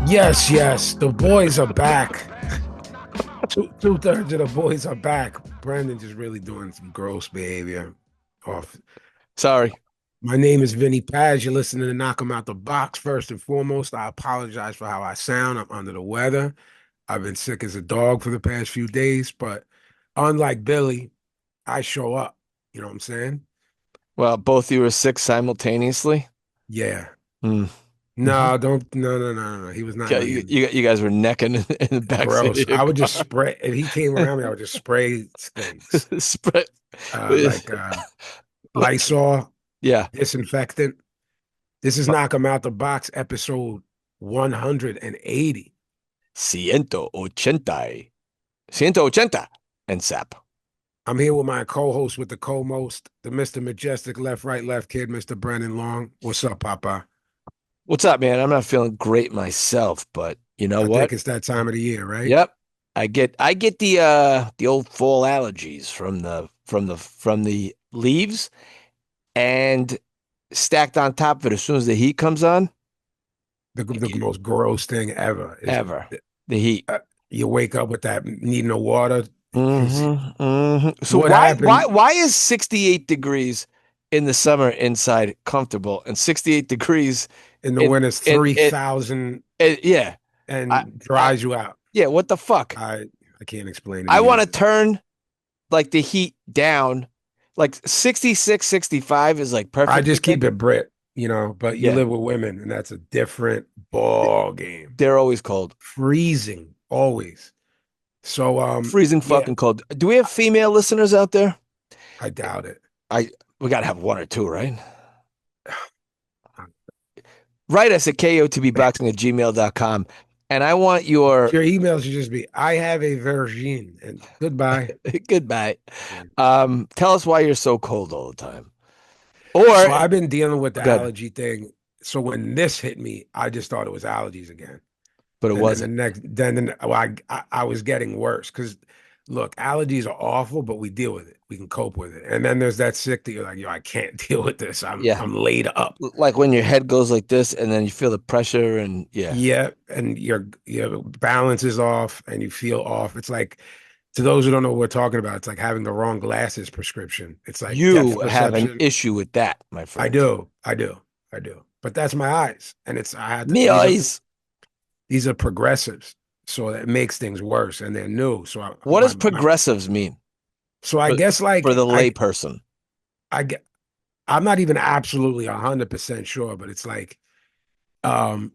Yes, yes, the boys are back. Two-thirds of the boys are back. Brendan just really doing some gross behavior. Off. Sorry. My name is Vinnie Paz. You're listening to Knock 'em Out the Box. First and foremost, I apologize for how I sound. I'm under the weather. I've been sick as a dog for the past few days, but unlike Billy, I show up. You know what I'm saying? Well, both you were sick simultaneously. Yeah. Mm. No, don't. No, no, no, no, no. He was not Yeah, me. you guys were necking in the backseat Gross. of your I would just car. spray. If he came around me, I would just spray things. Spread. Like Lysol, Yeah. disinfectant. This is Knock 'em Out the Box, episode 180. 180. 180 and sap. I'm here with my co-host with the co-most, the Mr. Majestic left, right, left kid, Mr. Brennan Long. What's up, Papa? What's up, man? I'm not feeling great myself, but you know I what? think it's that time of the year, right? Yep. I get the old fall allergies from the leaves and stacked on top of it as soon as the heat comes on. The most gross thing ever is Ever. The heat. you wake up with that needing the water. So What why why happened why is 68 degrees in the summer inside comfortable and 68 degrees in the in winter's in it, 3,000 yeah. I and I dries you out? yeah, what the fuck? I can't explain it I want to either. turn like the heat down. Like 66, 65 is like I perfect for just me. keep it Brit, but you Yeah. live with women, and that's a different ball game. They're always cold. Freezing, always. So, Freezing yeah, fucking cold. Do we have female listeners out there? I doubt it. I we gotta have one or two, right? Write us at kotbboxing at gmail.com. And I want your Your email should just be, I have a virgin, and goodbye. goodbye. Yeah. Tell us why you're so cold all the time. Or So I've been dealing with the good, allergy thing. So when this hit me, I just thought it was allergies again. but it And then the wasn't. next, then well, I was getting worse because look, allergies are awful, but we deal with it. We can cope with it. And then there's that sick that you're like, yo, I can't deal with this. Yeah. I'm laid up. Like when your head goes like this and then you feel the pressure and yeah. Yeah, and your balance is off and you feel off. It's like to those who don't know what we're talking about, it's like having the wrong glasses prescription. It's like depth You have an perception. issue with that, my I friend. do, I do, I do. But that's my eyes, and it's I had to, Me eyes. these are progressives, so that makes things worse, and they're new. So What does progressives mean so I for, guess for like the layperson? I get I'm not even absolutely 100% sure, but it's like um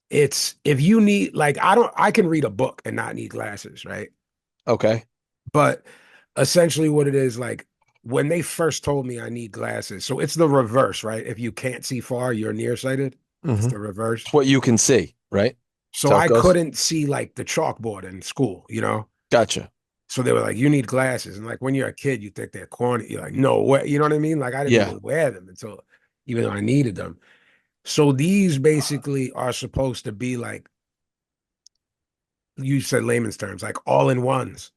it's if you need like I can read a book and not need glasses, right? Okay. But essentially what it is like when they first told me I need glasses, so it's the reverse, right? If you can't see far, you're nearsighted. It's Hmm. the reverse. It's what you can see, right? So So it I goes. couldn't see like the chalkboard in school. Gotcha. So they were like, you need glasses. And like when you're a kid, you think they're corny. You're like, no way. You know what I mean? Like I didn't Yeah. even wear them until even though I needed them. So these basically are supposed to be like you said layman's terms, like all in ones,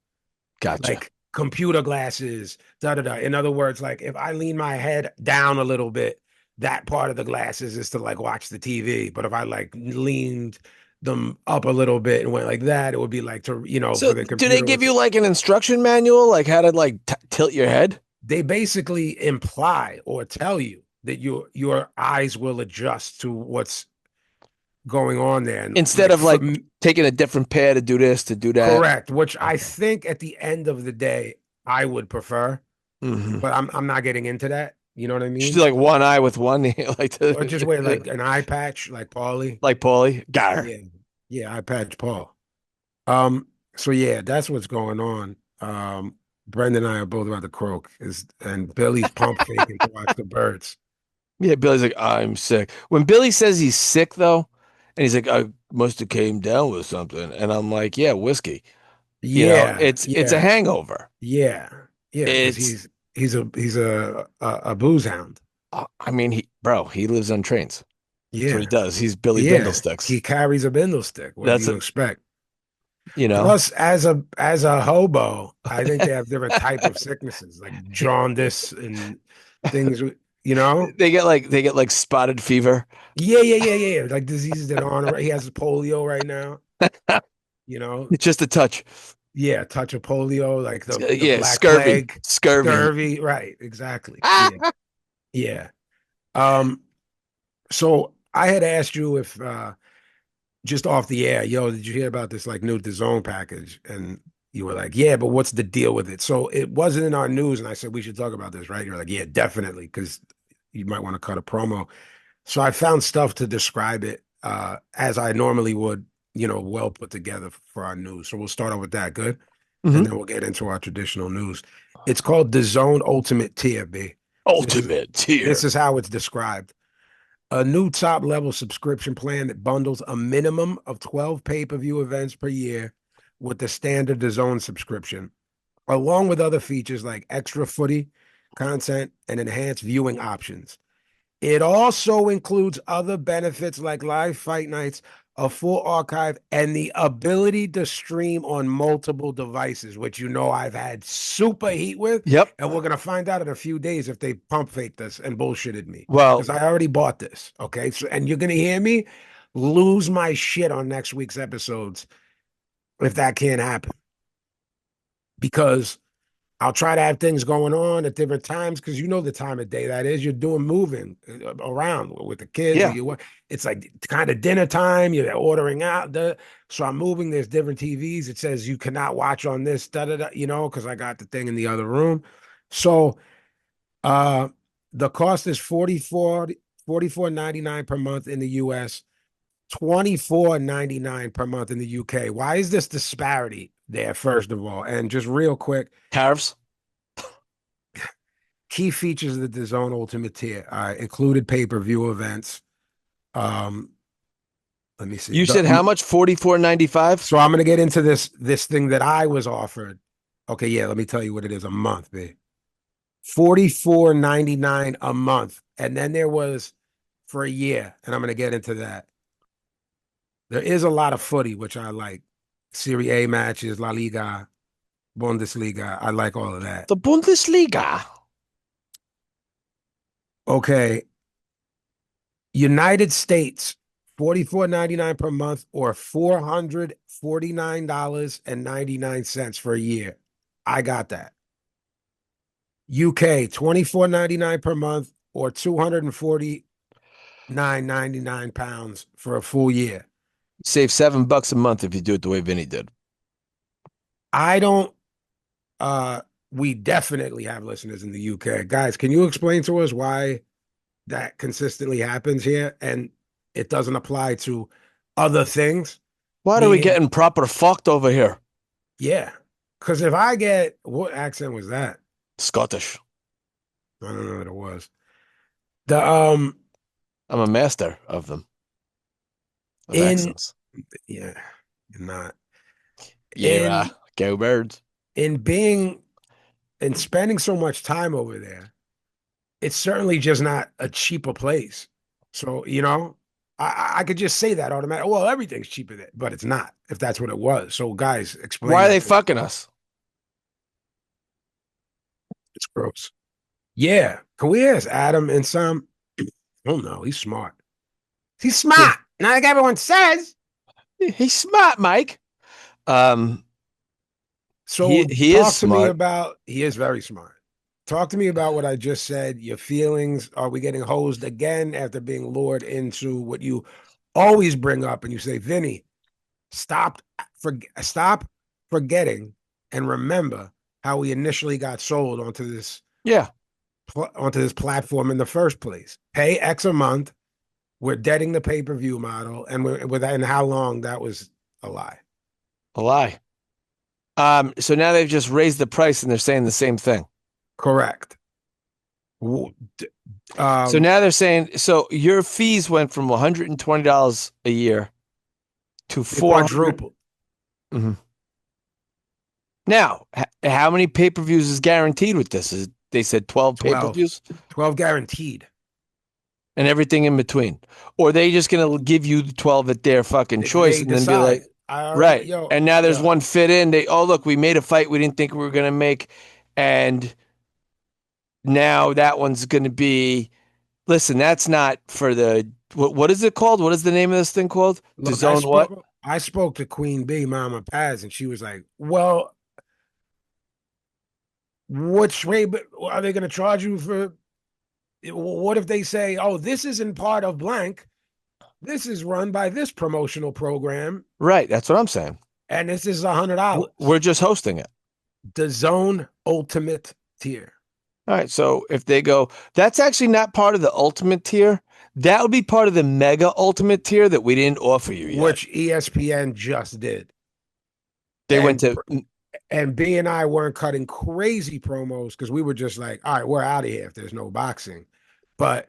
Gotcha. like computer glasses, da da da. In other words, like if I lean my head down a little bit, that part of the glasses is to like watch the TV. But if I like leaned them up a little bit and went like that, it would be like to, So for the do they computer. give you like an instruction manual, like how to like tilt your head They basically imply or tell you that your eyes will adjust to what's going on there. And instead like of like taking a different pair to do this, to do that? correct, which I Okay. think at the end of the day, I would prefer, Hmm. but I'm not getting into that. You know what I Should do mean? like one eye with one, like Or just wear like an eye patch, like Paulie. like Paulie. Gar. Yeah, yeah, eye patch Paul. Um, so yeah, that's what's going on. Brendan and I are both about to croak, and Billy's pump faking to watch the birds. Yeah, Billy's like, I'm sick. When Billy says he's sick though, and he's like, I must have came down with something, and I'm like, yeah, whiskey. Yeah, It's a yeah, hangover. yeah, yeah, because It's he's a booze hound. I mean, he lives on trains. That's what he Yeah, does. He's Billy yeah, Bindlesticks. he carries a bindle stick. What do That's you it, expect? you know. Plus, as a hobo, I think they have different type of sicknesses like jaundice and things. You know? They get like spotted fever. Yeah. Like diseases that aren't. He has polio right now. You know? It's just a touch. Yeah, touch of polio, like the Yeah, Black scurvy, Plague, scurvy. scurvy. Right, exactly. Yeah. Um. So I had asked you if just off the air, yo, did you hear about this like new DAZN package? And you were like, yeah, but what's the deal with it? So it wasn't in our news, and I said we should talk about this, right? You're like, yeah, definitely, because you might want to cut a promo. So I found stuff to describe it as I normally would, well put together for our news. So we'll start off with that, good, and Hmm. then we'll get into our traditional news. It's called the Zone Ultimate Tier, B. This is Ultimate this tier. is how it's described. A new top level subscription plan that bundles a minimum of 12 pay-per-view events per year with the standard DAZN subscription, along with other features like extra footy content and enhanced viewing options. It also includes other benefits like live fight nights, a full archive, and the ability to stream on multiple devices, which I've had super heat with. Yep. And we're going to find out in a few days if they pump faked us and bullshitted me Well, because I already bought this. Okay. So, and you're going to hear me lose my shit on next week's episodes if that can't happen because I'll try to have things going on at different times because the time of day that is. You're doing moving around with the kids, or yeah. you. It's like kind of dinner time. You're ordering out. So I'm moving. There's different TVs. It says you cannot watch on this. Da da da. Because I got the thing in the other room. So uh, the cost is 44.99 per month in the U.S. 24.99 per month in the UK. Why is this disparity there? First of all, and just real quick. Tariffs. Key features of the DAZN Ultimate Tier included pay-per-view events. Um, Let me see. You said how much? 44.95. So I'm going to get into this thing that I was offered. Okay, yeah, let me tell you what it is a month, babe. 44.99 a month. And then there was for a year, and I'm going to get into that. There is a lot of footy, which I like. Serie A matches, La Liga, Bundesliga. I like all of that. The Bundesliga. Okay, United States, 44.99 per month or $449.99 for a year. I got that. UK, 24.99 per month or 249.99 pounds for a full year. Save $7 a month if you do it the way Vinny did. I don't we definitely have listeners in the UK. Guys, can you explain to us why that consistently happens here and it doesn't apply to other things? Why are we Meaning, getting proper fucked over here? yeah. Because if I get, what accent was that? Scottish. I don't know what it was. The I'm a master of them, of in accents. yeah, not Yeah, in go birds. in being in spending so much time over there, it's certainly just not a cheaper place. So, I could just say that automatically. Well, everything's cheaper there, but it's not, if that's what it was. So, guys, explain Why are they that to me. fucking us? It's gross. Yeah. Can we ask Adam and some? Oh no, he's smart. He's Yeah, smart. Not like everyone says. he's smart, Mike. Um, he So he is talk to me smart. about, he is very smart. Talk to me about what I just said, your feelings. Are we getting hosed again after being lured into what you always bring up and you say, Vinny, stop stop forgetting and remember how we initially got sold Yeah, onto this platform in the first place. Pay X a month. We're deading the pay-per-view model, and and how long that was a lie. a lie. So now they've just raised the price and they're saying the same thing. Correct. So Um, now they're saying so your fees went from $120 a year to they 400. quadrupled. Mhm. Now, how many pay-per-views is guaranteed with this? They said 12 12. pay-per-views 12 guaranteed. and everything in between. Or are they just going to give you the 12 at their fucking choice They and then be decide. like, I already, right. yo, And now there's the one fit in. Oh, look, we made a fight we didn't think we were going to make. And now that one's going to be, listen, that's not for the, what is it called? What is the name of this thing called? Look, DAZN what? I spoke to Queen Bee, Mama Paz, and she was like, "Well, which way? But are they going to charge you for? What if they say, oh, this isn't part of blank? This is run by this promotional program, Right, that's what I'm saying. and this is $100. We're just hosting it. The Zone Ultimate tier, All right, so if they go, that's actually not part of the ultimate tier. That would be part of the mega ultimate tier that we didn't offer you yet. which ESPN just did, They went and to, B and I weren't cutting crazy promos because we were just like, all right, we're out of here if there's no boxing. But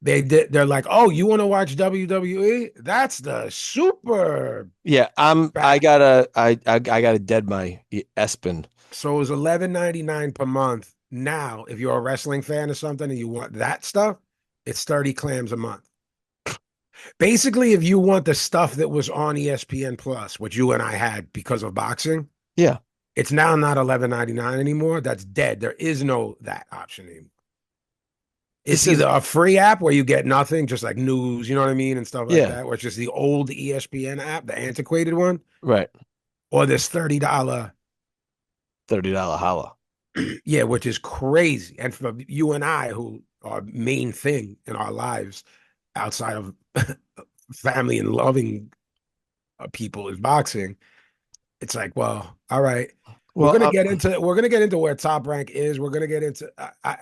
they did. They're like, oh, you want to watch WWE? That's the super. yeah, I Back. gotta, I gotta dead my Espen. So it was 11.99 per month. Now, if you're a wrestling fan or something and you want that stuff, it's 30 clams a month. Basically, if you want the stuff that was on ESPN Plus, which you and I had because of boxing, Yeah, it's now not 11.99 anymore. That's dead. There is no that option anymore. It's this is, either a free app where you get nothing, just like news, you know what I mean, and stuff like yeah, that, or it's just the old ESPN app, the antiquated one, right. or this $30, $30 holla. yeah, which is crazy. And for you and I, who our main thing in our lives outside of family and loving people is boxing, it's like, well, all right. Well, We're gonna get into where Top Rank is. We're gonna get into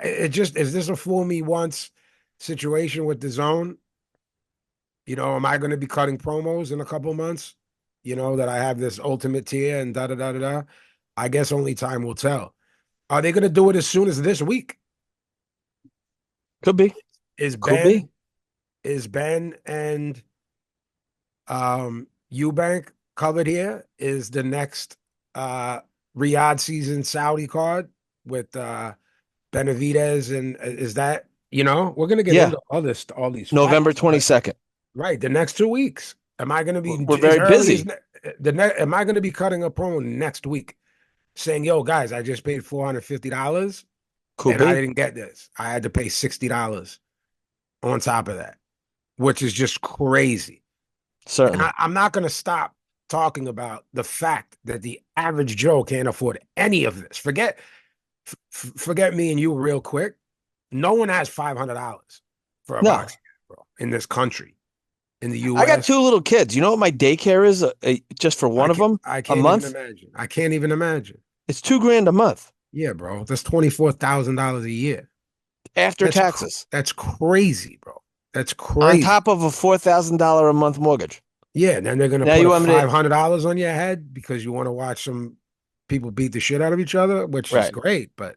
it. Just is this a fool me once situation with the zone? You know, am I going to be cutting promos in a couple months? You know, that I have this ultimate tier and da da da da da. I guess only time will tell. Are they going to do it as soon as this week? could be, Is could be. Ben is Ben and Eubank covered here? Is the next Riyadh season Saudi card with Benavidez and is that we're gonna get Yeah, into all these November fights, but 22nd. right, the next 2 weeks. Am I going to be We're as very early as busy. am I going to be cutting a promo next week saying, "Yo, guys, I just paid $450 Could and I be, didn't get this. I had to pay $60 on top of that," which is just crazy. And certainly. I'm not going to stop talking about the fact that the average Joe can't afford any of this. Forget me and you real quick. No one has $500 for a No, boxing bro in this country, in the I got U.S. two little kids. You know what my daycare is just for one of them I a can't even month? imagine. I can't even imagine. It's 2 grand a month Yeah, bro. That's $24,000 a year. after taxes That's crazy, bro. That's on crazy. top of a $4,000 a month mortgage. Yeah, and then they're gonna Now put you a want me to, $500 on your head because you want to watch some people beat the shit out of each other, which is right. great. But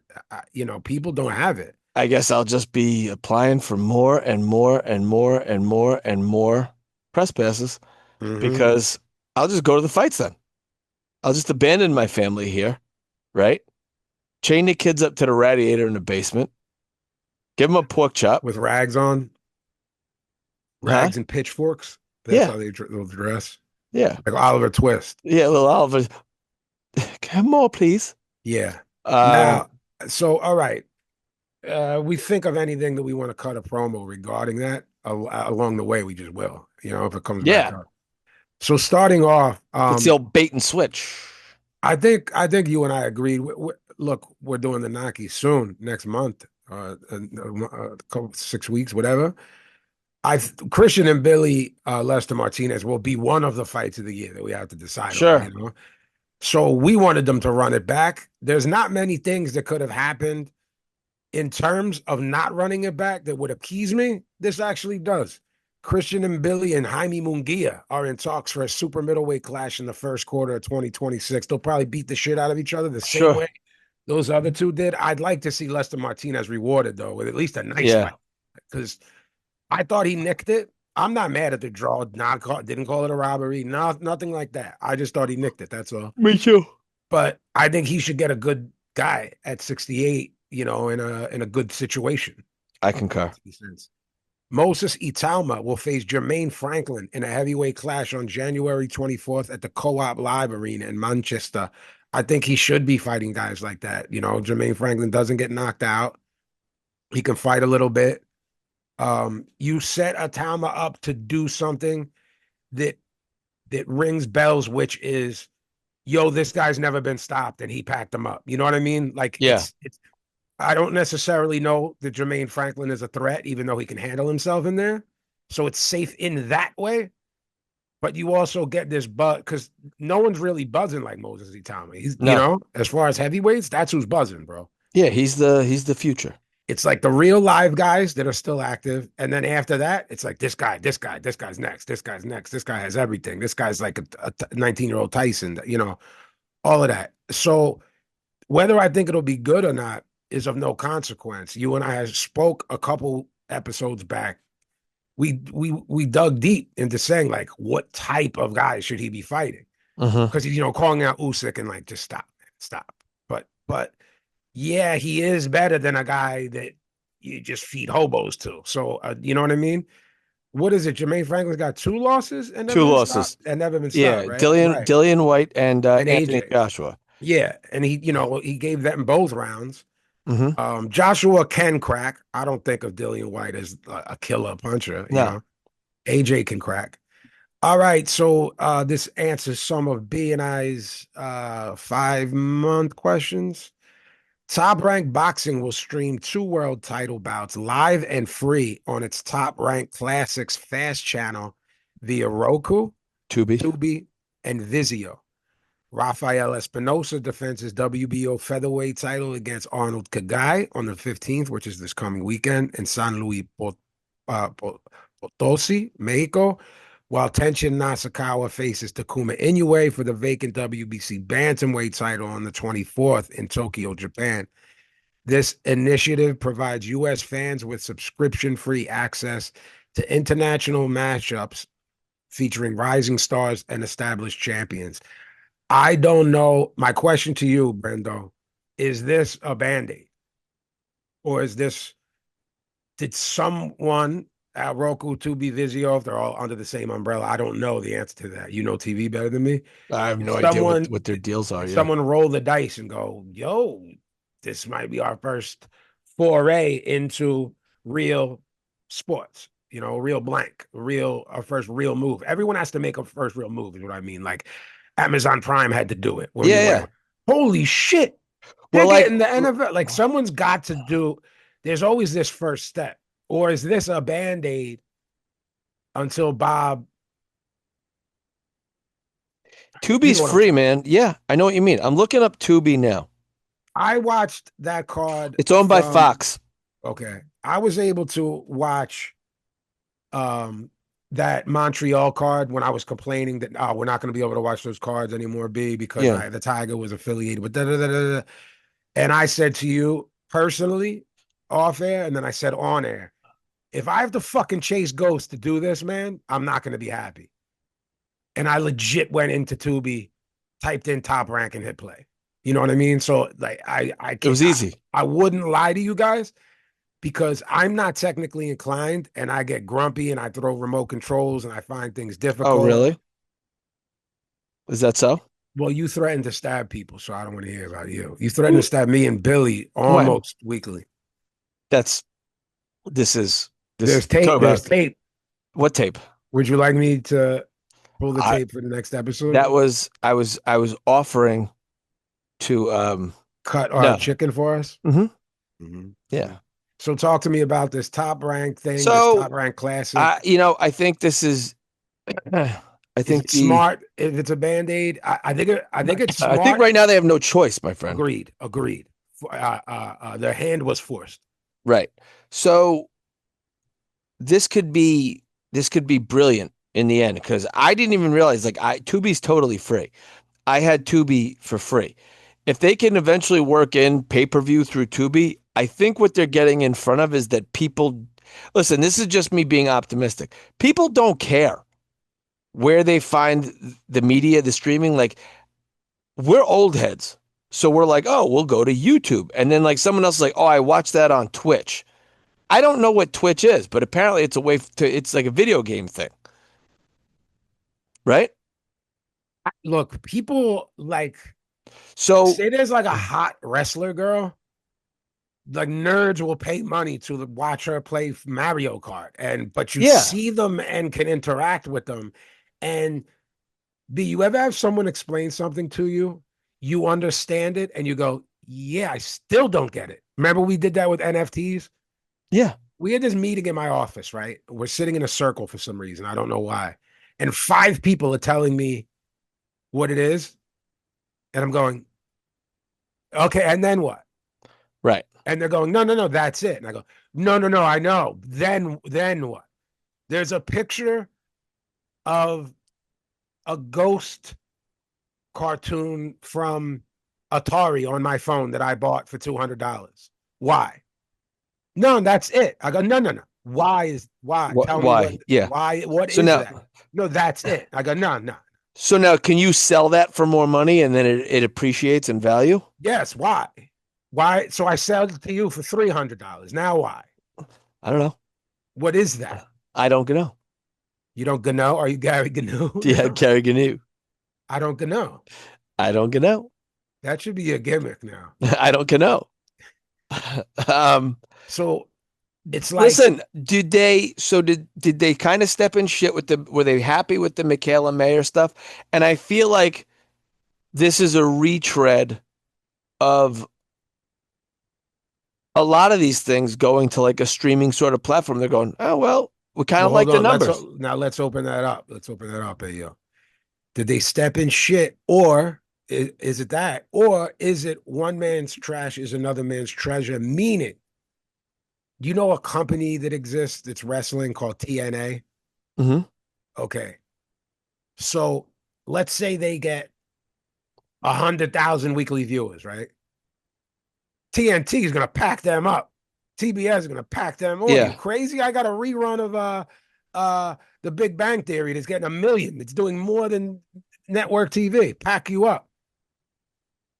people don't have it. I guess I'll just be applying for more and more and more and more and more press passes Hmm. because I'll just go to the fights then. I'll just abandon my family here, right? Chain the kids up to the radiator in the basement, give them a pork chop. With rags on, Huh? rags and pitchforks. That's Yeah. how they'll dress, Yeah. like Oliver Twist. Yeah. Little Oliver. Have more, please. Yeah. Um, Now, so all right. We think of anything that we want to cut a promo regarding that along the way, we just will, if it comes back yeah. up. So starting off, It's the old bait and switch. I think you and I agreed. Look, we're doing the Naki soon next month, a couple 6 weeks, whatever. I Christian and Billy Lester Martinez will be one of the fights of the year that we have to decide on. Sure. So we wanted them to run it back. There's not many things that could have happened in terms of not running it back that would appease me. This actually does. Christian and Billy and Jaime Munguia are in talks for a super middleweight clash in the first quarter of 2026. They'll probably beat the shit out of each other the same Sure. way those other two did. I'd like to see Lester Martinez rewarded, though, with at least a nice Yeah. fight because I thought he nicked it. I'm not mad at the draw. Didn't call it a robbery. Nothing like that. I just thought he nicked it. That's all. Me too. But I think he should get a good guy at 68, in a good situation. I concur. Moses Italma will face Jermaine Franklin in a heavyweight clash on January 24th at the Co-op Live Arena in Manchester. I think he should be fighting guys like that. Jermaine Franklin doesn't get knocked out. He can fight a little bit. You set Atama up to do something that rings bells, which is, yo, this guy's never been stopped, and he packed him up. You know what I mean? Like Yeah. it's. I don't necessarily know that Jermaine Franklin is a threat, even though he can handle himself in there. So it's safe in that way. But you also get this buzz because no one's really buzzing like Moses Itama. He's, No. as far as heavyweights, that's who's buzzing, bro. Yeah, he's the future. It's like the real live guys that are still active. And then after that, it's like this guy, this guy, this guy's next, this guy's next, this guy has everything. This guy's like a 19-year-old Tyson, all of that. So whether I think it'll be good or not is of no consequence. You and I spoke a couple episodes back. We dug deep into saying like what type of guy should he be fighting? Hmm. Because he's calling out Usyk and like just stop, man, stop. But yeah, he is better than a guy that you just feed hobos to. So you know what I mean? What is it? Jermaine Franklin's got two losses and never Two been losses. stopped. And never been Yeah, stopped, right? Dillian Right. Dillian White and And Anthony AJ. Joshua. Yeah, and he gave them both rounds. Hmm. Joshua can crack. I don't think of Dillian White as a killer puncher. No. AJ can crack. All right, so this answers some of B and I's 5-month questions. Top Rank Boxing will stream 2 world title bouts live and free on its Top Rank Classics Fast channel via Roku, Tubi. Tubi, and Vizio. Rafael Espinosa defends his WBO featherweight title against Arnold Kagai on the 15th, which is this coming weekend, in San Luis Potosi, Mexico, while Tenshin Nasukawa faces Takuma Inoue for the vacant WBC bantamweight title on the 24th in Tokyo, Japan. This initiative provides U.S. fans with subscription-free access to international matchups featuring rising stars and established champions. I don't know. My question to you, Brendo, is this a band-aid? Or did someone at Roku, Tubi, Vizio, if they're all under the same umbrella? I don't know the answer to that. You know TV better than me. I have Did no idea someone what their deals are. did Yeah. someone roll the dice and go, yo, this might be our first foray into real sports, real blank, our first real move. Everyone has to make a first real move, is what I mean. Like Amazon Prime had to do it when you Yeah, went, yeah. holy shit, they're Well, like, getting the NFL. Like someone's got to do, there's always this first step. Or is this a band-aid until Bob, you Tubi's know what I'm free, saying? man. Yeah, I know what you mean. I'm looking up Tubi now. I watched that card It's owned by from, Fox. okay. I was able to watch um that Montreal card when I was complaining that we're not going to be able to watch those cards anymore, B, because Yeah. the Tiger was affiliated with da, da, da, da, da. And I said to you personally off air, and then I said on air, if I have to fucking chase ghosts to do this, man, I'm not going to be happy. And I legit went into Tubi, typed in Top Rank and hit play. You know what I mean? So like I It can't was easy. I wouldn't lie to you guys because I'm not technically inclined and I get grumpy and I throw remote controls and I find things Oh, difficult. really? Is that so? Well, you threaten to stab people, so I don't want to hear about you. You threaten to stab me and Billy When? almost weekly. That's this is this There's tape. talk There's about tape. what tape? Would you like me to pull the I tape for the next episode? that was I was offering to Cut our no. chicken for us? Hmm. Mm-hmm. Yeah. So talk to me about this top rank thing, this So top rank classic. I think this is I Is think it the smart if it's a band-aid? I think it's I think smart. right now they have no choice, my friend. Agreed. Their hand was forced. Right. So this could be brilliant in the end because I didn't even realize like Tubi's totally free. I had Tubi for free. If they can eventually work in pay-per-view through Tubi, I think what they're getting in front of is that people listen, this is just me being optimistic. People don't care where they find the media, the streaming. Like we're old heads. So we're like, oh, we'll go to YouTube. And then like someone else is like, oh, I watched that on Twitch. I don't know what Twitch is, but apparently it's a way to, it's like a video game thing, right? Look, people like So say there's like a hot wrestler girl like nerds will pay money to watch her play Mario Kart, but you Yeah. see them and can interact with them. And do you ever have someone explain something to you, you understand it, and you go, "Yeah, I still don't get it." Remember we did that with NFTs? Yeah. We had this meeting in my office, right? We're sitting in a circle for some reason. I don't know why. And five people are telling me what it is. And I'm going, okay, and then what? Right. And they're going, no, no, no, that's it. And I go, no, no, no, I know. Then what? There's a picture of a ghost cartoon from Atari on my phone that I bought for $200. Why? No, that's it. I go, no, no, no. Why? Tell me Why? Yeah. what So is now, that? No, that's it. I go, no, no. so now, can you sell that for more money and then it appreciates in value? Yes, why? Why? So I sell it to you for $300. Now why? I don't know. What is that? I don't know. You don't know? Are you Gary Gnu Yeah, now? Gary Gnu. I don't know. I don't know. That should be a gimmick now. I don't know. So it's like, Listen, did they kind of step in shit with were they happy with the Michaela Mayer stuff? And I feel like this is a retread of a lot of these things going to like a streaming sort of platform. They're going, oh well, we kind of well, like hold the on. numbers. Let's open that up. Let's open that up. Hey, yo. Did they step in shit, or is it that, or is it one man's trash is another man's treasure? Meaning, do you know a company that exists that's wrestling called TNA? Mm-hmm. Okay, so let's say they get 100,000 weekly viewers, right? TNT is gonna pack them up. TBS is gonna pack them. Oh, you Yeah. crazy? I got a rerun of the Big Bang Theory that's getting 1 million. It's doing more than network TV. Pack you up.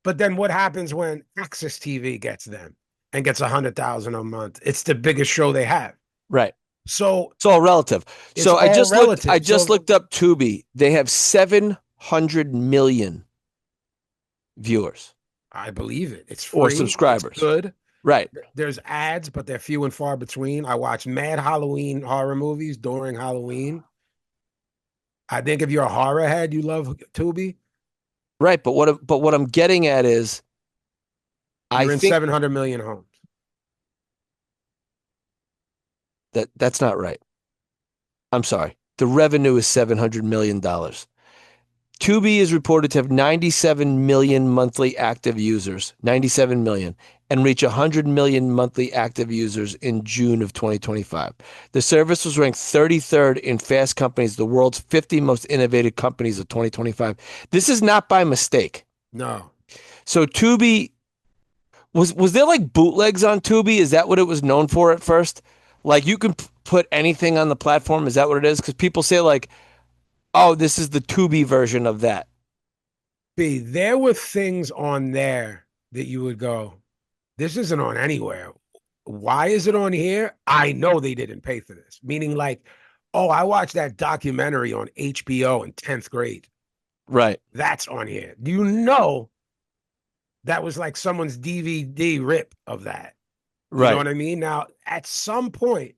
But then what happens when Access TV gets them and gets 100,000 a month? It's the biggest show they have. Right. So It's all relative. it's So all relative. I just looked up Tubi. They have 700 million viewers I believe it. It's or free. subscribers. It's good. Right. There's ads, but they're few and far between. I watch mad Halloween horror movies during Halloween. I think if you're a horror head, you love Tubi. Right. But what I'm getting at is You're I in think 700 million homes. that's not right. I'm sorry. The revenue is $700 million. Tubi is reported to have 97 million monthly active users, 97 million, and reach 100 million monthly active users in June of 2025. The service was ranked 33rd in Fast Company's, the world's 50 most innovative companies of 2025. This is not by mistake. No. So Tubi, was there like bootlegs on Tubi? Is that what it was known for at first? Like you can put anything on the platform. Is that what it is? Because people say like, oh, this is the Tubi version of that. B, there were things on there that you would go, this isn't on anywhere. Why is it on here? I know they didn't pay for this. Meaning, like, oh, I watched that documentary on HBO in 10th grade. Right. That's on here. You know, that was like someone's DVD rip of that. You know Right. what I mean? Now, at some point,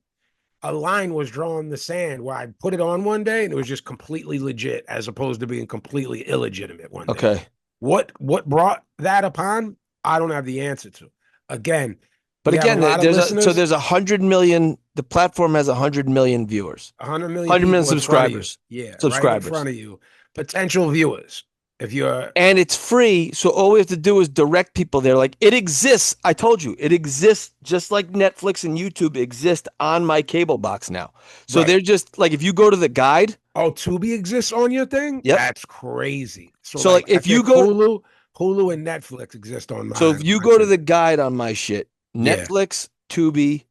a line was drawn in the sand where I put it on one day and it was just completely legit as opposed to being completely illegitimate one day. Okay. What brought that upon? I don't have the answer to. Again, But again, there's 100 million. The platform has 100 million viewers, 100 million, 100 million people in front of you. subscribers. Yeah, right in Subscribers. front of you. Potential viewers. If you're And it's free. So all we have to do is direct people there. Like it exists. I told you it exists just like Netflix and YouTube exist on my cable box now. So Right. they're just like, if you go to the guide, oh, Tubi exists on your thing? Yep. That's crazy. So, like, if I you think go- Hulu and Netflix exist on mine. so if you go to the guide on my shit, Yeah. Netflix, Tubi,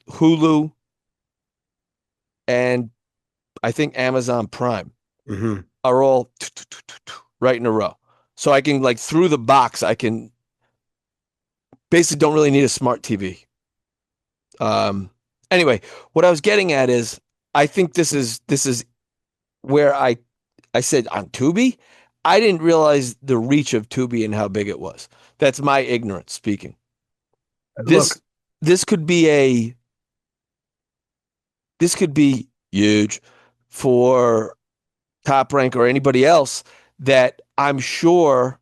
Hulu, and I think Amazon Prime Mm-hmm. are all right in a row. So I can like through the box, I can basically don't really need a smart TV. Anyway, what I was getting at is I think this is where I said on Tubi, I didn't realize the reach of Tubi and how big it was. That's my ignorance speaking. this Look, this could be a this could be huge for Top Rank or anybody else that I'm sure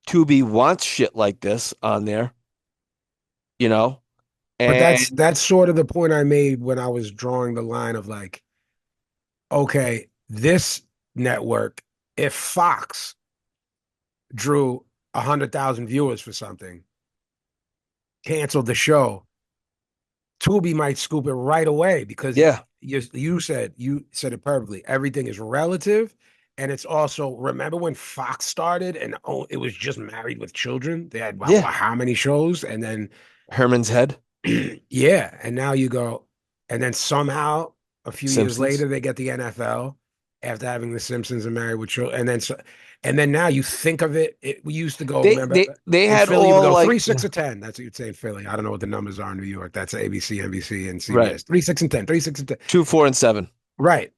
Tubi wants shit like this on there, you know? but And that's sort of the point I made when I was drawing the line of like, okay, this network, if Fox drew 100,000 viewers for something, canceled the show, Tubi might scoop it right away because yeah, you said it perfectly. Everything is relative, and it's also remember when Fox started and it was just Married with Children. They had about yeah, how many shows, and then Herman's Head, yeah, and now you go, and then somehow a few years Simpsons. later they get the NFL after having the Simpsons and Married with Children, and then now you think of it. We used to go. They Remember they they in had Philly, you would all go like 3, 6, or 10. That's what you'd say in Philly. I don't know what the numbers are in New York. That's ABC, NBC, and right, CBS. 3, 6, and 10. 3, 6, and 10. 2, 4, and 7. Right.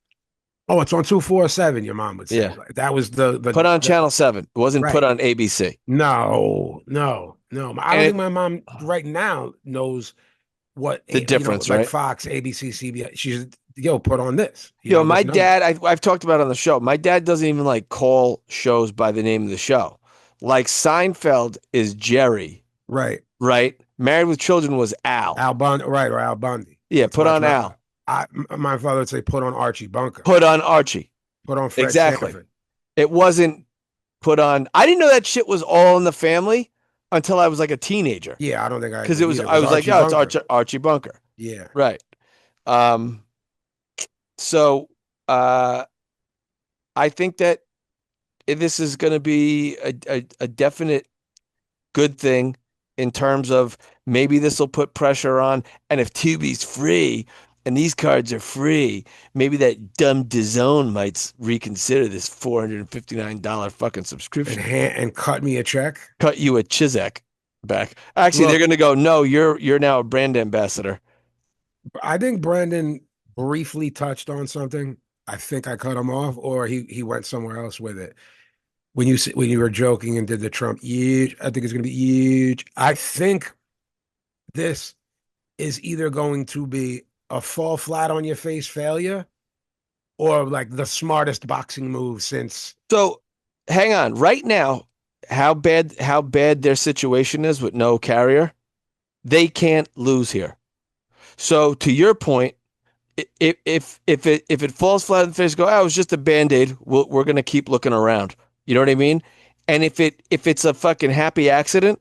Oh, it's on 247. Your mom would say Yeah. like, that was the Put on the Channel 7. It wasn't put right. on ABC. No, no, no. I And don't think it my mom right now knows what the difference, like right? Fox, ABC, CBS. She's yo put on this. My This number. dad, I've talked about it on the show. My dad doesn't even like call shows by the name of the show. Like Seinfeld is Jerry, Right. right? Married with Children was Al. Al Bundy. Right. Or Al Bundy. Yeah, Let's put watch on Al. my father would say put on Archie Bunker. Put on Archie. Put on Fred Exactly. Sanford. It wasn't put on. I didn't know that shit was all in the family until I was like a teenager. Yeah, I don't think I Because did either. It I was was like, Archie oh, it's Bunker. Archie Bunker. Yeah. Right. Um, so uh, I think that this is going to be a definite good thing in terms of maybe this will put pressure on. And if Tubi's free and these cards are free, maybe that dumb DAZN might reconsider this $459 fucking subscription. And cut me a check. Cut you a Chizek back. Actually, they're Look, going to go, no, you're now a brand ambassador. I think Brandon briefly touched on something. I think I cut him off, or he went somewhere else with it. When you were joking and did the Trump huge, I think it's going to be huge. I think this is either going to be a fall flat on your face failure, or like the smartest boxing move since. So hang on. Right now, how bad their situation is with no carrier, they can't lose here. So to your point, if it falls flat in the face, go, oh, it was just a band-aid. We're gonna keep looking around. You know what I mean? And if it's a fucking happy accident,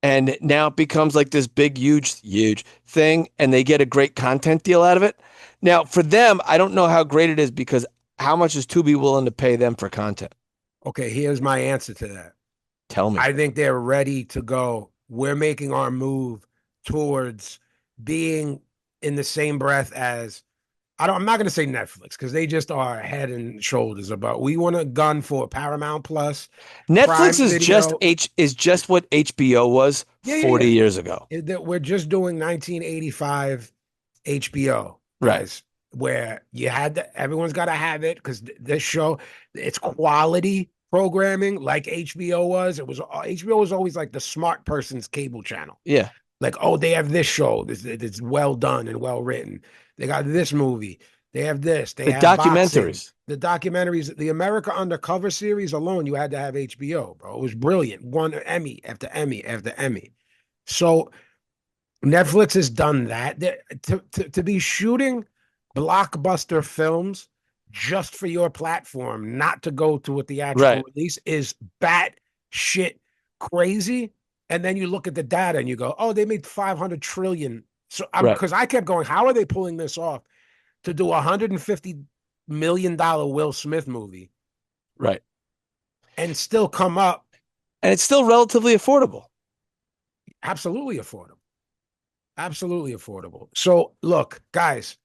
and now it becomes like this big, huge thing, and they get a great content deal out of it. Now, for them, I don't know how great it is because how much is Tubi willing to pay them for content? Okay, here's my answer to that. Tell me. I think they're ready to go. We're making our move towards being in the same breath as I'm not going to say Netflix because they just are head and shoulders above. We want a gun for Paramount Plus, Netflix Prime is just Video. what HBO was Yeah, 40 years ago. That we're just doing 1985 HBO, Right. guys, where everyone's got to have it because this show, it's quality programming like HBO was. HBO was always like the smart person's cable channel. Yeah. Like, oh, they have this show. It's well done and well written. They got this movie. They have this. They The have boxing. documentaries. The documentaries, the America Undercover series alone, you had to have HBO, bro. It was brilliant. Won Emmy after Emmy after Emmy. So Netflix has done that. To be shooting blockbuster films just for your platform, not to go to what the actual Right. release is bat shit crazy. And then you look at the data and you go, oh, they made 500 trillion. So Right. because I kept going, how are they pulling this off to do $150 million Will Smith movie Right. and still come up And it's still relatively affordable. absolutely affordable? Absolutely affordable. So look, guys,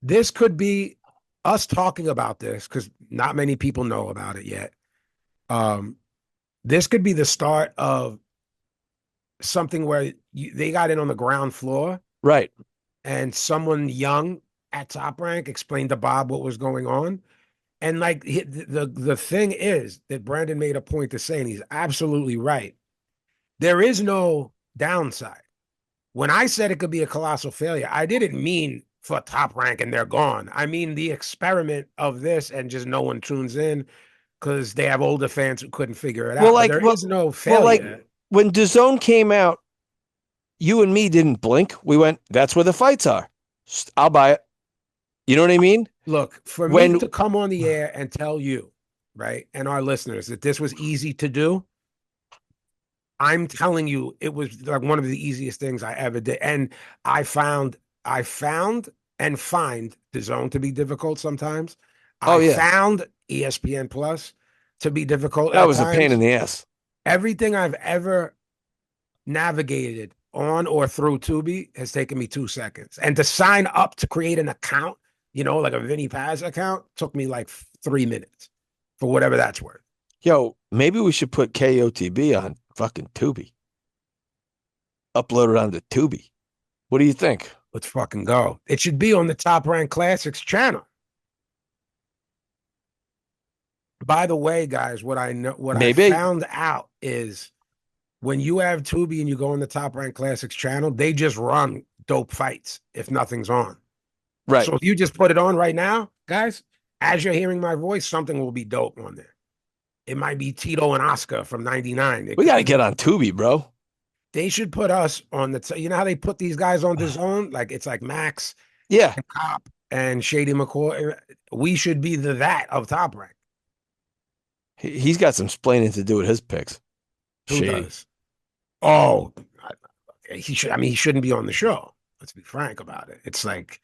this could be us talking about this because not many people know about it yet. This could be the start of something where they got in on the ground floor Right. and someone young at Top Rank explained to Bob what was going on. And like the thing is that Brandon made a point to say, and he's absolutely right. There is no downside. When I said it could be a colossal failure, I didn't mean for top rank and they're gone. I mean the experiment of this and just no one tunes in because they have older fans who couldn't figure it Well, out. But like, there is no like failure. when DAZN came out, you and me didn't blink. We went, that's where the fights are. I'll buy it. You know what I mean? Look, for me When, to come on the air and tell you, right, and our listeners that this was easy to do, I'm telling you, it was like one of the easiest things I ever did. And I found and find the zone to be difficult sometimes. oh I yeah, found ESPN Plus to be difficult that at was a pain in times. the ass. Everything I've ever navigated on or through Tubi has taken me 2 seconds. And to sign up to create an account, like a Vinnie Paz account, took me like 3 minutes for whatever that's worth. Yo, maybe we should put KOTB on fucking Tubi. Upload it onto Tubi. What do you think? Let's fucking go. It should be on the Top Rank Classics channel. By the way, guys, what I Maybe. found out is when you have Tubi and you go on the Top Rank Classics channel, they just run dope fights if nothing's on. Right. So if you just put it on right now, guys, as you're hearing my voice, something will be dope on there. It might be Tito and Oscar from '99. We got to get on Tubi, bro. They should put us on you know how they put these guys on the zone? Like it's like Max Yeah. and Cop and Shady McCoy. We should be that of Top Rank. He's got some splaining to do with his picks. Who Shady. does? Oh, he should. I mean, he shouldn't be on the show. Let's be frank about it. It's like,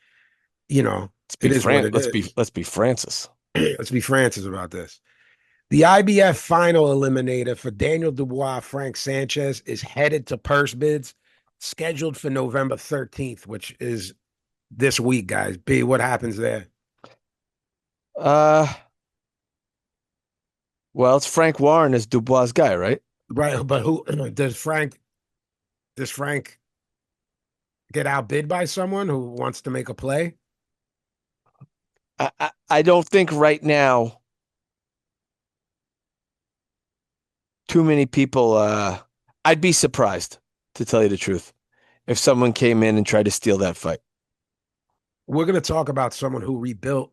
Let's be it is what it is. let's be Francis. Let's be Francis about this. The IBF final eliminator for Daniel Dubois, Frank Sanchez is headed to purse bids, scheduled for November 13th, which is this week, guys. B, what happens there? Well, it's Frank Warren is Dubois' guy, right? Right, but who does Frank get outbid by someone who wants to make a play? I don't think right now too many people I'd be surprised, to tell you the truth, if someone came in and tried to steal that fight. We're going to talk about someone who rebuilt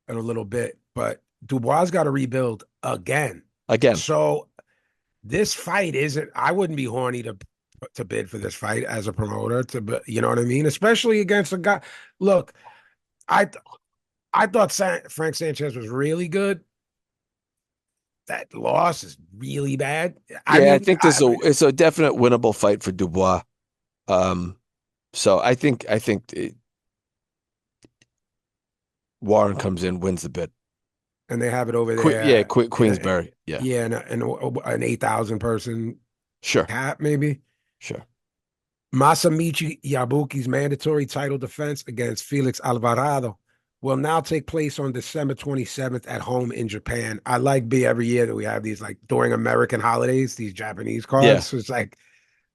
in a little bit, but Dubois got to rebuild again. So this fight I wouldn't be horny to bid for this fight as a promoter, you know what I mean? Especially against a guy. Look, I thought Frank Sanchez was really good. That loss is really bad. I think it's a definite winnable fight for Dubois. So I think Warren comes in, wins the bid, and they have it over there. Queensberry. Yeah, and an 8,000 person cap maybe. Sure. Masamichi Yabuki's mandatory title defense against Felix Alvarado will now take place on December 27th at home in Japan. I like B every year that we have these like during American holidays, these Japanese cards. Yeah. So it's like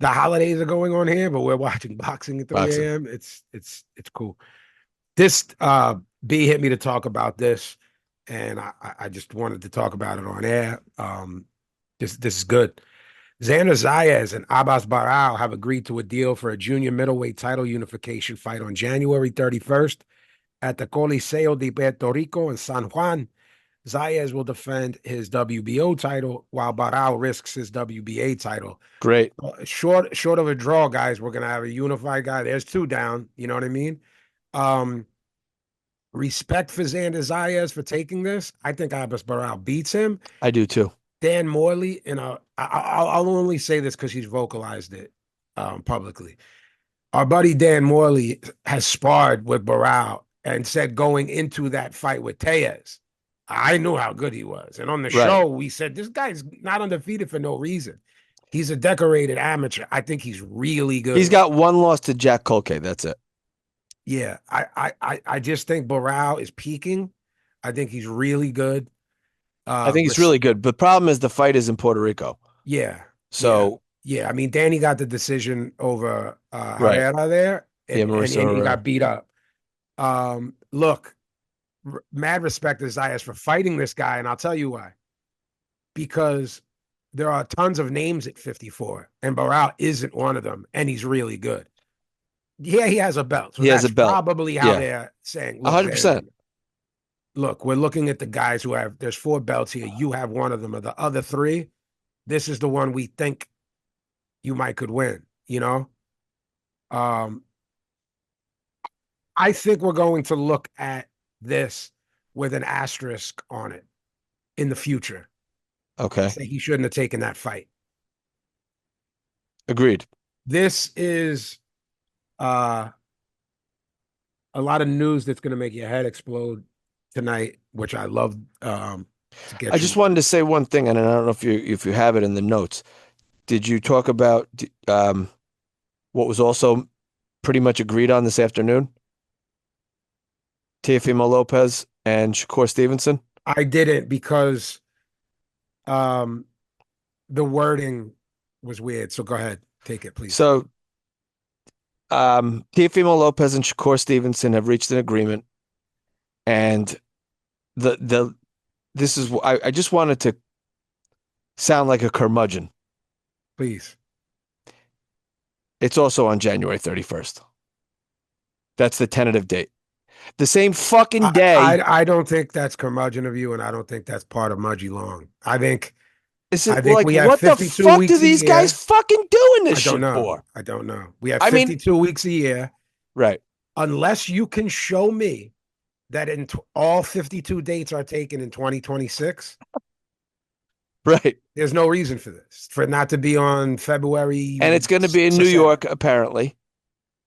the holidays are going on here, but we're watching boxing at 3 a.m. It's cool. This B hit me to talk about this, and I just wanted to talk about it on air. This is good. Xander Zayas and Abbas Barao have agreed to a deal for a junior middleweight title unification fight on January 31st at the Coliseo de Puerto Rico in San Juan. Zayas will defend his WBO title while Barao risks his WBA title. Great. Short of a draw, guys. We're going to have a unified guy. There's 2 down. You know what I mean? Respect for Xander Zayas for taking this. I think Abbas Barao beats him. I do too. Dan Morley, I'll only say this because he's vocalized it publicly. Our buddy Dan Morley has sparred with Barao and said going into that fight with Tellez, I knew how good he was. And on the show, we said, this guy's not undefeated for no reason. He's a decorated amateur. I think he's really good. He's got 1 loss to Jack Colque. That's it. Yeah, I just think Barao is peaking. I think he's really good. I think he's really good. The problem is the fight is in Puerto Rico. Yeah. So yeah, I mean, Danny got the decision over Herrera there, and he got beat up. Look, mad respect to Zayas for fighting this guy, and I'll tell you why. Because there are tons of names at 54, and Barao isn't one of them, and he's really good. Yeah, he has a belt, so He has a that's belt. probably how Yeah, they're saying, look, 100%. we're looking at the guys who have, there's four belts here. You have one of them, or the other three. This is the one we think you might could win, you know? Um, I think we're going to look at this with an asterisk on it in the future and Okay. say he shouldn't have taken that fight. Agreed. This is uh, a lot of news that's going to make your head explode tonight, which I love to I get just you. wanted to say one thing, and I don't know if you have it in the notes. Did you talk about what was also pretty much agreed on this afternoon? Teofimo Lopez and Shakur Stevenson. I didn't because um, the wording was weird. So go ahead, take it, please. So Teofimo Lopez and Shakur Stevenson have reached an agreement, and the this is I just wanted to sound like a curmudgeon. Please. It's also on January 31st. That's the tentative date. The same fucking day. I don't think that's curmudgeon of you, and I don't think that's part of Mudgy Long. Is I it think like we have what the 52 fuck do weeks a these guys year. fucking doing this I don't shit know. for? I don't know. We have I mean, 52 weeks a year. right, Unless you can show me that all 52 dates are taken in 2026, right. there's no reason for this, for it not to be on February And it's going to be in 6 or New 7. York, apparently,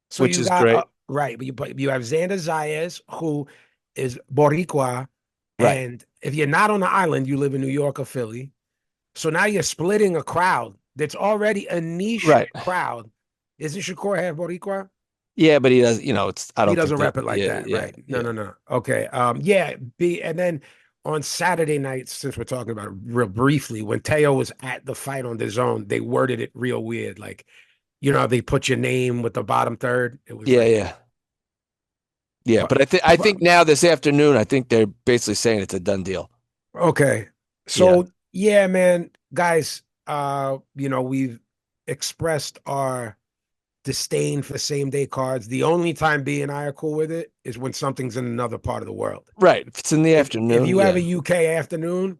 So which you is got, great. right, but you have Xander Zayas, who is Boricua. Right, And if you're not on the island, you live in New York or Philly. So now you're splitting a crowd that's already a niche right. crowd. Isn't Shakur half Boricua? Yeah, but he does, it's, I He don't think doesn't that, rep it like yeah, that, yeah, right? No, yeah. no, no. Okay. Yeah. And then on Saturday nights, since we're talking about it real briefly, when Teo was at the fight on the zone, they worded it real weird. Like, they put your name with the bottom third. It was Yeah, like, yeah. Yeah, but, but I think now this afternoon, I think they're basically saying it's a done deal. okay. Yeah. So yeah, man, guys, we've expressed our disdain for same day cards. The only time B and I are cool with it is when something's in another part of the world. Right. If it's in the If afternoon, you have yeah. a UK afternoon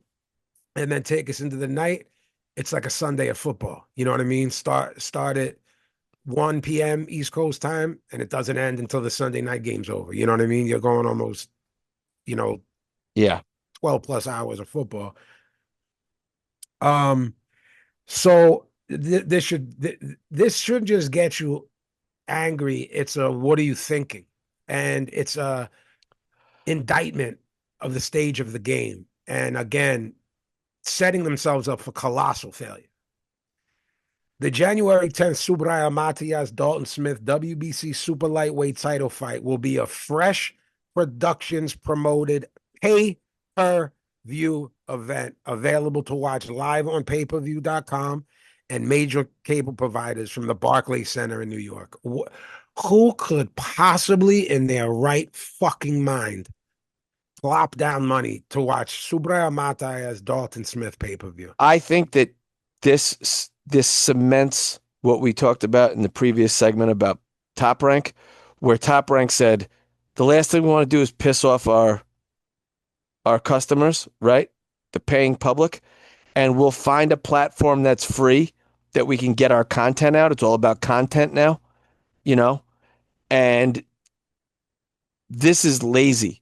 and then take us into the night, it's like a Sunday of football. You know what I mean? Start at 1 p.m. East Coast time, and it doesn't end until the Sunday night game's over. You know what I mean? You're going almost, you know, Yeah. 12 plus hours of football. Um, so this should just get you angry. It's a what are you thinking? And it's a indictment of the stage of the game. And again, setting themselves up for colossal failure. The January 10th Subraya Matias Dalton Smith WBC Super Lightweight title fight will be a Fresh Productions promoted pay per view event available to watch live on pay-per-view.com and major cable providers from the Barclays Center in New York. Who could possibly, in their right fucking mind, plop down money to watch Subraya Matias Dalton Smith pay-per-view? I think that this cements what we talked about in the previous segment about Top Rank, where Top Rank said the last thing we want to do is piss off our customers, right? The paying public, and we'll find a platform that's free that we can get our content out. It's all about content now, you know? And this is lazy.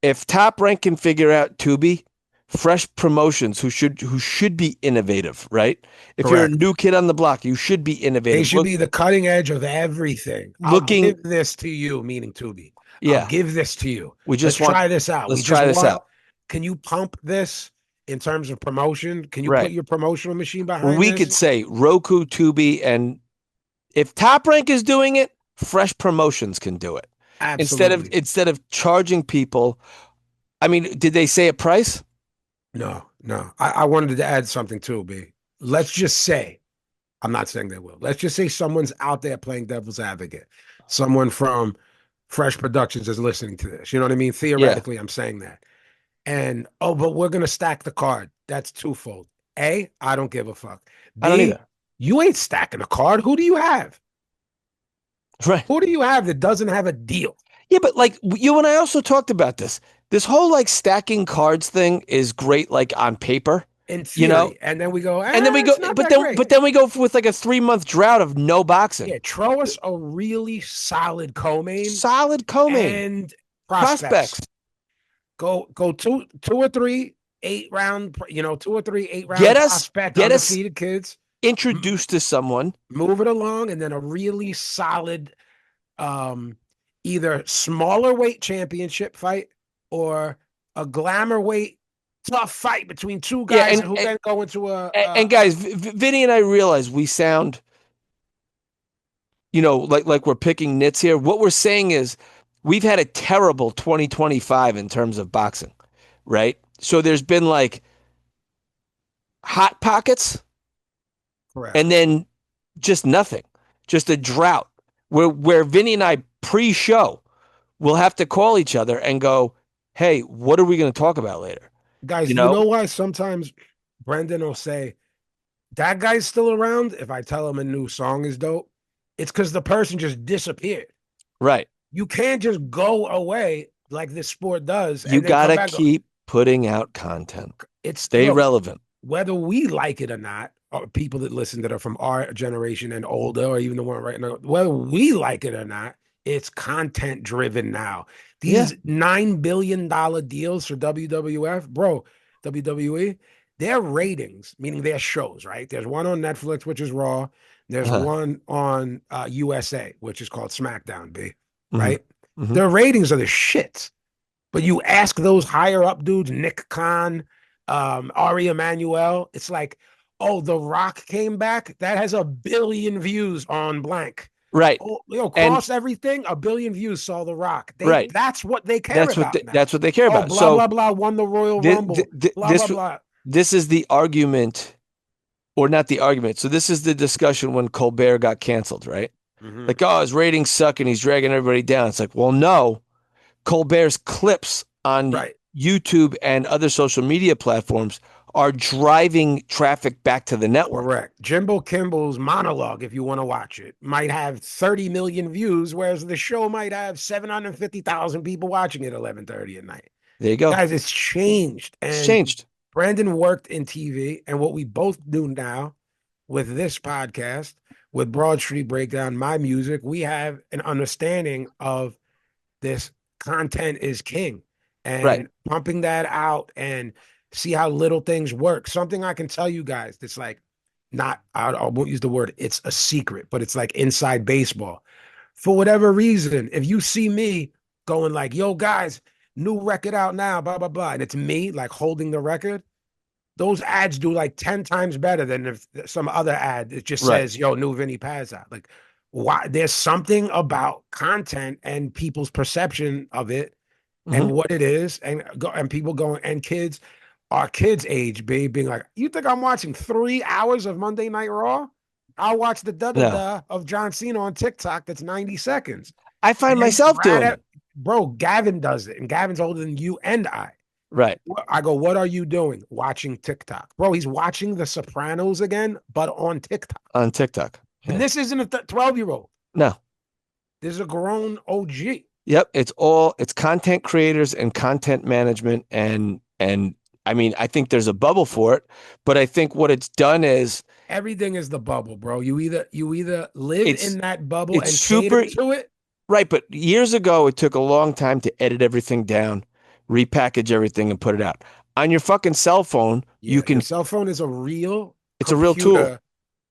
If Top Rank can figure out Tubi, Fresh Promotions, who should be innovative, right? If you're a Correct. new kid on the block, you should be They innovative. should be the cutting edge of everything. I'll Looking, give this to you, meaning Tubi. I'll yeah, give this to you. we Let's just want, try this out. let's We just try this want, out. can you pump this in terms of promotion? Can you put Right. your promotional machine Well, behind we this? could say Roku, Tubi, and if Top Rank is doing it, Fresh Promotions can do it. Instead of Absolutely. instead of charging people, I mean, did they say a price? No, no. I wanted to add something too, B. Let's just say, I'm not saying they will. Let's just say someone's out there playing devil's advocate. Someone from Fresh Productions is listening to this. You know what I mean? Yeah. Theoretically, I'm saying that. And, oh, but we're going to stack the card. That's twofold. A, I don't give a fuck. I don't B, either. you ain't stacking a card. Who do you have? Right. Who do you have that doesn't have a deal? Yeah, but like you and I also talked about this. This whole like stacking cards thing is great, like on paper, In you know, theory. And then we go, and then we go, it's not that but great. then we go with like a 3 month drought of no boxing. Yeah, throw us a really solid co-main Solid co-main and prospects. prospects. Go two or three 8 round, 2 or 3 8 round Get us, prospect get us undefeated kids. introduced to someone. Move it along, and then a really solid um either smaller weight championship fight or a glamour weight tough fight between two Yeah, guys who then go into and guys, Vinny and I realize we sound, like we're picking nits here. What we're saying is we've had a terrible 2025 in terms of boxing, right? So there's been like hot pockets correct. and then just nothing, just a drought where Vinny and I pre-show will have to call each other and go, "Hey, what are we going to talk about later?" You Guys, you know? know why sometimes Brendan will say that guy's still around if I tell him a new song is dope? It's because the person just disappeared. Right. You can't just go away like this sport does You and then come gotta back. keep putting out content. It's Stay look, relevant. whether we like it or not, or people that listen that are from our generation and older, or even the one right now, whether we like it or not, it's content driven now. Yeah. These $9 billion deals for WWF, bro, WWE, their ratings, meaning their shows, right? There's one on Netflix, which is Raw. There's Uh-huh. one on USA, which is called SmackDown, B, hmm right? hmm Their ratings are the shits. But you ask those higher up dudes, Nick Khan, Ari Emanuel, it's like, oh, The Rock came back. That has 1 billion views on blank. Right. Oh, And cross everything, 1 billion views saw The Rock. right. That's what they care about now. That's what they care Oh, about. blah So blah blah, won the Royal this Rumble. Blah blah this blah. this is the argument, or not the argument. So this is the discussion when Colbert got canceled, right? Mm-hmm. Like, oh, his ratings suck and he's dragging everybody down. It's like, well, no, Colbert's clips on Right. YouTube and other social media platforms are driving traffic back to the network. Correct. Jimbo Kimball's monologue, if you want to watch it, might have 30 million views, whereas the show might have 750,000 people watching it 11:30 at night. There you go. Guys, it's changed. It's And changed. Brandon worked in TV, and what we both do now with this podcast, with Broad Street Breakdown, my music, we have an understanding of this content is king Right. and pumping that out and see how little things work. Something I can tell you guys that's like not, I won't use the word, it's a secret, but it's like inside baseball. For whatever reason, if you see me going like, yo, guys, new record out now, blah, blah, blah, and it's me like holding the record, those ads do like 10 times better than if some other ad that just Right. says, yo, new Vinny Paz out. Like, why? There's something about content and people's perception of it and hmm what it is, and people going, and kids, our kids' age, being like, you think I'm watching 3 hours of Monday Night Raw? I'll watch the da da No, da of John Cena on TikTok that's 90 seconds. I find And myself right doing at, it. bro, Gavin does it, and Gavin's older than you and I. Right. I go, what are you doing? Watching TikTok. Bro, he's watching The Sopranos again, but on TikTok. On TikTok. And Yeah. this isn't a 12-year-old. No. This is a grown OG. Yep. It's content creators and content management. And I mean, I think there's a bubble for it, but I think what it's done is Everything is the bubble, bro. You either live it's in that bubble it's and cater super to it. right. But years ago, it took a long time to edit everything down, repackage everything, and put it out. On your fucking cell phone, you Yeah, your can, cell phone is a real it's a real tool. computer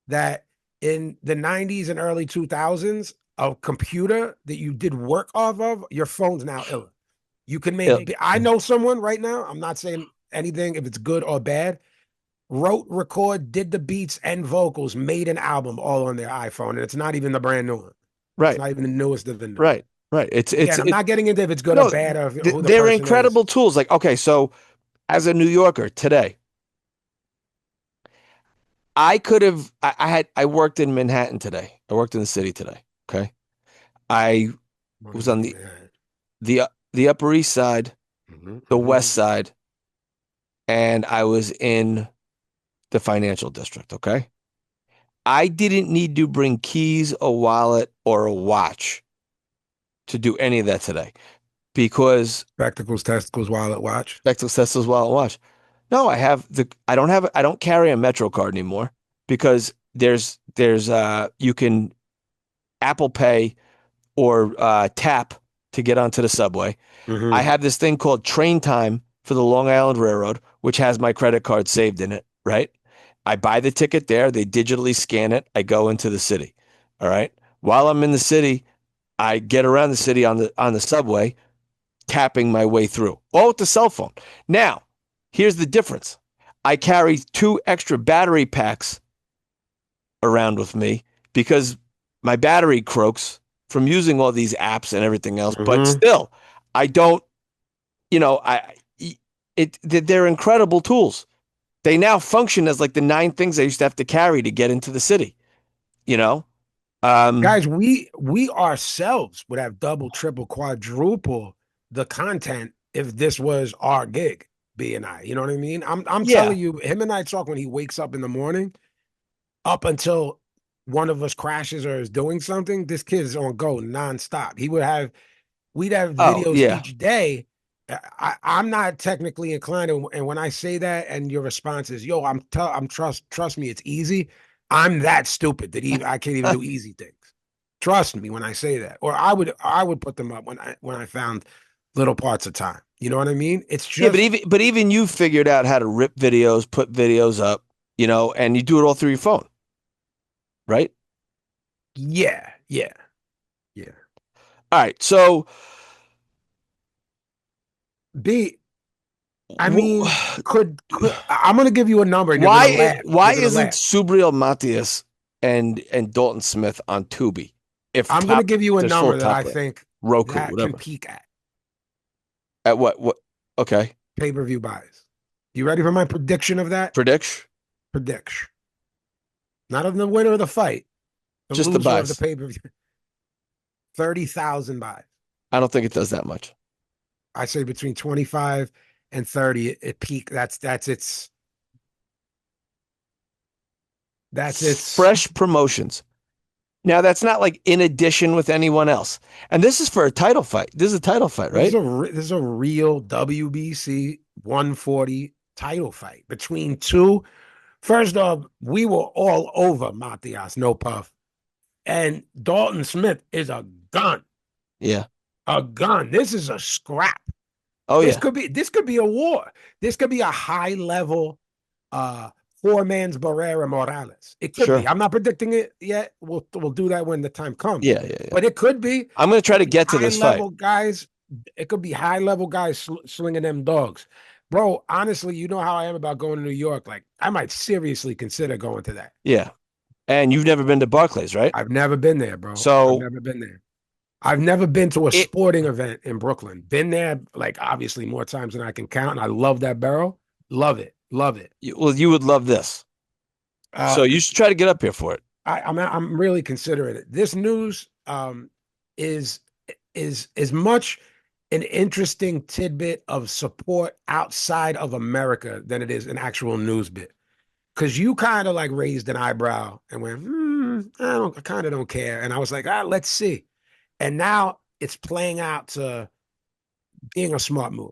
that in the 90s and early 2000s, a computer that you did work off of, your phone's now ill. You can Yeah. make, I know someone right now, I'm not saying anything if it's good or bad, wrote, record, did the beats and vocals, made an album all on their iPhone. And it's not even the brand new one. It's Right. not even the newest of the new. Right. Right. Again, I'm not getting into if it's good or no, bad or who the they're person is. incredible tools. Like, okay, so as a New Yorker today, I worked in Manhattan today. I worked in the city today. Okay. I was on the Upper East Side, Mm-hmm, the mm-hmm. West Side, and I was in the financial district, okay? I didn't need to bring keys, a wallet, or a watch to do any of that today because Spectacles, testicles, wallet, watch. Bechtel's Tesla's wallet watch. No, I don't carry a Metro card anymore because there's you can Apple Pay or tap to get onto the subway. I Hmm. have this thing called Train Time for the Long Island Railroad, which has my credit card saved in it, right? I buy the ticket there, they digitally scan it, I go into the city. All right. While I'm in the city, I get around the city on the subway, tapping my way through, all with the cell phone. Now, here's the difference. I carry two extra battery packs around with me because my battery croaks from using all these apps and everything else, but Hmm. still, I don't, you know, they're incredible tools. They now function as like the 9 things I used to have to carry to get into the city, you know? Um, Guys, we ourselves would have double, triple, quadruple the content if this was our gig, B and I. You know what I mean? I'm yeah. telling you, him and I talk when he wakes up in the morning, up until one of us crashes or is doing something. This kid is on go nonstop. We'd have Oh, videos yeah. each day. I'm not technically inclined, and when I say that, and your response is, "Yo, I'm trust me, it's easy." I'm that stupid that I can't even do easy things. Trust me when I say that, or I would put them up when I found little parts of time. You know what I mean? It's Yeah, but just even you figured out how to rip videos, put videos up, and you do it all through your phone, right? yeah, yeah, yeah. All right. So B. I mean, could I'm gonna give you a number and you're gonna why laugh. why You're gonna isn't laugh. Subriel Matias and Dalton Smith on Tubi? If I'm gonna top give you a there's full number that top I rate, think Roku, that can whatever. peak at At what? Okay. pay-per-view buys. You ready for my prediction of that? Prediction? Prediction. Not of the winner of the fight, the Just the loser of the buys. pay-per-view. 30,000 buys. I don't think it does that much. I say between 25 and 30 it peak. That's its Fresh promotions. Now that's not like in addition with anyone else. And this is for a title fight. This is a title fight, this is right? a real WBC 140 title fight between two. First off, we were all over Matias, no puff. And Dalton Smith is a gun. Yeah. A gun. This is a scrap. Oh This yeah. could be this could be a war. This could be a high level uh poor man's Barrera Morales. It could be. Sure. I'm not predicting it yet. We'll do that when the time comes. Yeah, yeah, yeah. But it could be. I'm gonna It try to could be get to high this fight. level guys. It could be high level guys slinging them dogs. Bro, honestly, you know how I am about going to New York. Like, I might seriously consider going to that. Yeah. And you've never been to Barclays, right? I've never been there, bro. I've So never been there. I've never been to a it sporting event in Brooklyn. Been there like obviously more times than I can count. And I love that barrel. Love it. Love it. well, you would love this. Uh So you should try to get up here for it. I'm really considering it. This news is is much an interesting tidbit of support outside of America than it is an actual news bit. Cause you kind of like raised an eyebrow and went, I kind of don't care. And I was like, let's see. And now it's playing out to being a smart move.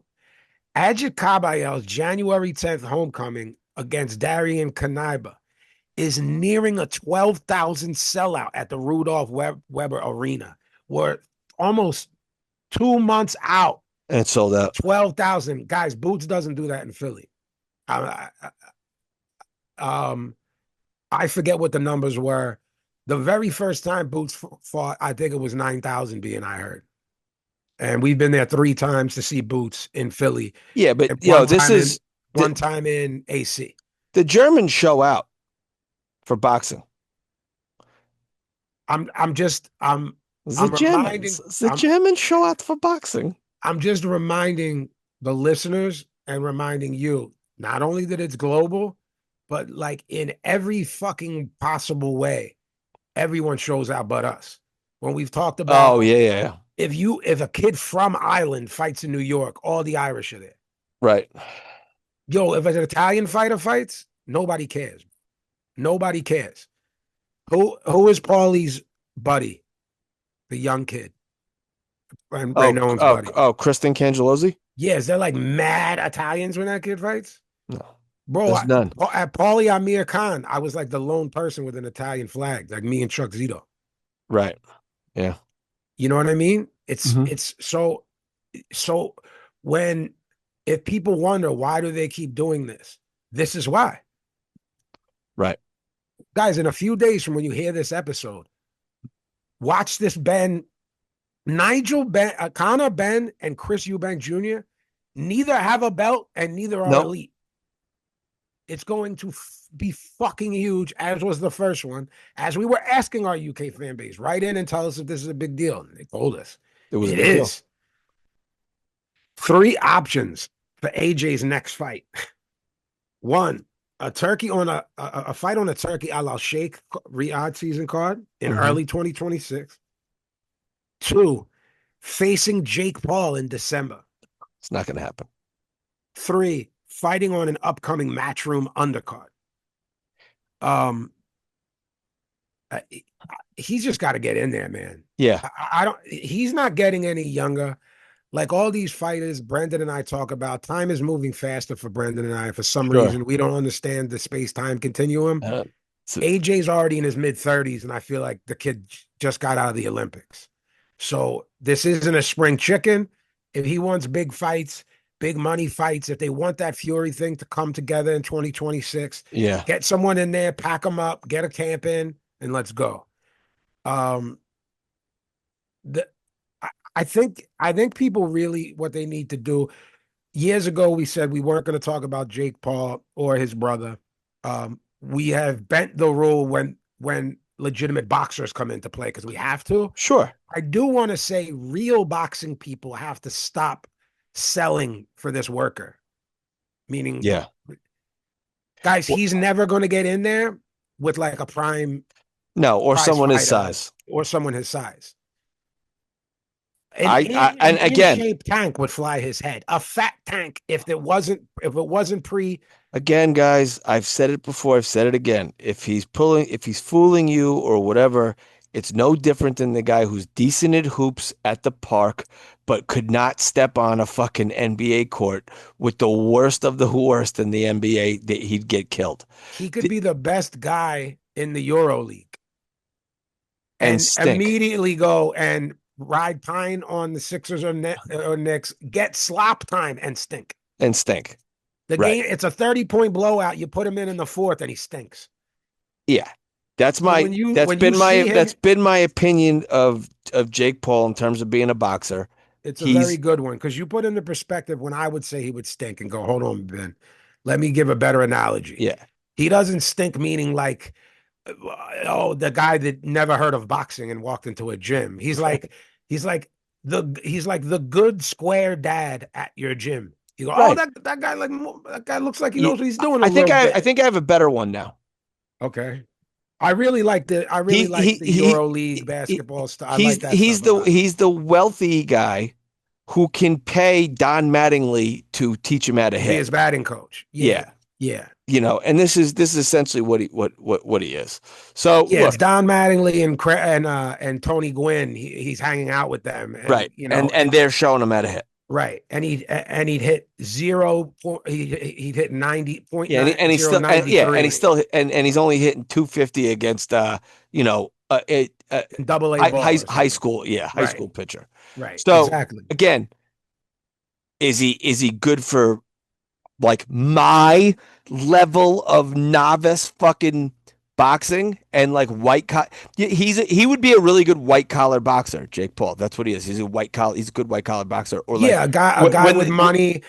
Ajit Kabayel's January 10th homecoming against Darian Kanaiba is nearing a 12,000 sellout at the Rudolph Weber Arena. We're almost 2 months out. And it's sold out. 12,000. Guys, Boots doesn't do that in Philly. Um, I forget what the numbers were. The very first time Boots fought, I think it was 9,000 being I heard. And we've been there 3 times to see Boots in Philly. Yeah, but And one this time in is one time in AC. the Germans show out for boxing. I'm just The I'm Germans. reminding The Germans show out for boxing. I'm just reminding the listeners and reminding you not only that it's global, but like in every fucking possible way, everyone shows out but us. When we've talked about Oh yeah, yeah, yeah. if a kid from Ireland fights in New York, all the Irish are there. Right. Yo, if an Italian fighter fights, Nobody cares. Nobody cares. Who is Paulie's buddy? The young kid. And Ray None's buddy. Kristen Cangellosi? Yeah, is there like mad Italians when that kid fights? No, Bro, there's none. at Paulie Amir Khan, I was like the lone person with an Italian flag, like me and Chuck Zito. Right. Yeah. You know what I mean? Mhm. It's so when if people wonder why do they keep doing this is why. Right. Guys, in a few days from when you hear this episode, watch this Nigel Ben, Connor Ben, and Chris Eubank Jr. neither have a belt and neither are elite. It's going to be fucking huge, as was the first one. As we were asking our UK fan base, write in and tell us if this is a big deal. And they told us it is. 3 options for AJ's next fight. 1, a turkey on a fight on a turkey Al-Sheikh Riyadh season card in early 2026. 2, facing Jake Paul in December. It's not going to happen. 3, fighting on an upcoming Matchroom undercard. He's just got to get in there, man. Yeah. I don't. He's not getting any younger. Like all these fighters, Brendan and I talk about, time is moving faster for Brendan and I. For some reason, we don't understand the space-time continuum. AJ's already in his mid-30s, and I feel like the kid just got out of the Olympics. So this isn't a spring chicken. If he wants big fights, big money fights, if they want that Fury thing to come together in 2026, get someone in there, pack them up, get a camp in, and let's go. I think people really, what they need to do, years ago we said we weren't going to talk about Jake Paul or his brother. We have bent the rule when legitimate boxers come into play because we have to. Sure. I do want to say real boxing people have to stop selling for this worker. Meaning, guys, he's never going to get in there with like a prime. No, or someone his size. Or someone his size. And again, shaped tank would fly his head. A fat tank, if it wasn't pre. Again, guys, I've said it before. I've said it again. If he's fooling you or whatever, it's no different than the guy who's decent at hoops at the park, but could not step on a fucking NBA court with the worst of the worst in the NBA. That he'd get killed. He could be the best guy in the Euro League, and immediately go and ride pine on the Sixers or Knicks, get slop time and stink. The game, it's a 30-point blowout. You put him in the 4th and he stinks. Yeah. That's been my opinion of Jake Paul in terms of being a boxer. It's a very good one because you put into perspective when I would say he would stink and go, hold on, Ben. Let me give a better analogy. Yeah. He doesn't stink meaning like, oh, the guy that never heard of boxing and walked into a gym. He's like the good square dad at your gym. You go, oh, that guy looks like he knows what he's doing. I think I have a better one now. Okay. I really like the Euro League basketball stuff. He's the wealthy guy who can pay Don Mattingly to teach him how to hit. He is batting coach. Yeah. You know, and this is essentially what he is. So it's Don Mattingly and Tony Gwynn. He's hanging out with them, right? You know, and they're showing him how to hit. Right, and he'd hit 0. He'd hit 90 point. Yeah, and he's still and he's only hitting 250 against double A high school school pitcher. Right. So exactly. Again, is he good for like my level of novice fucking boxing and like white collar? He would be a really good white collar boxer, Jake Paul. That's what he is. He's a good white collar boxer. Or like, a guy with money,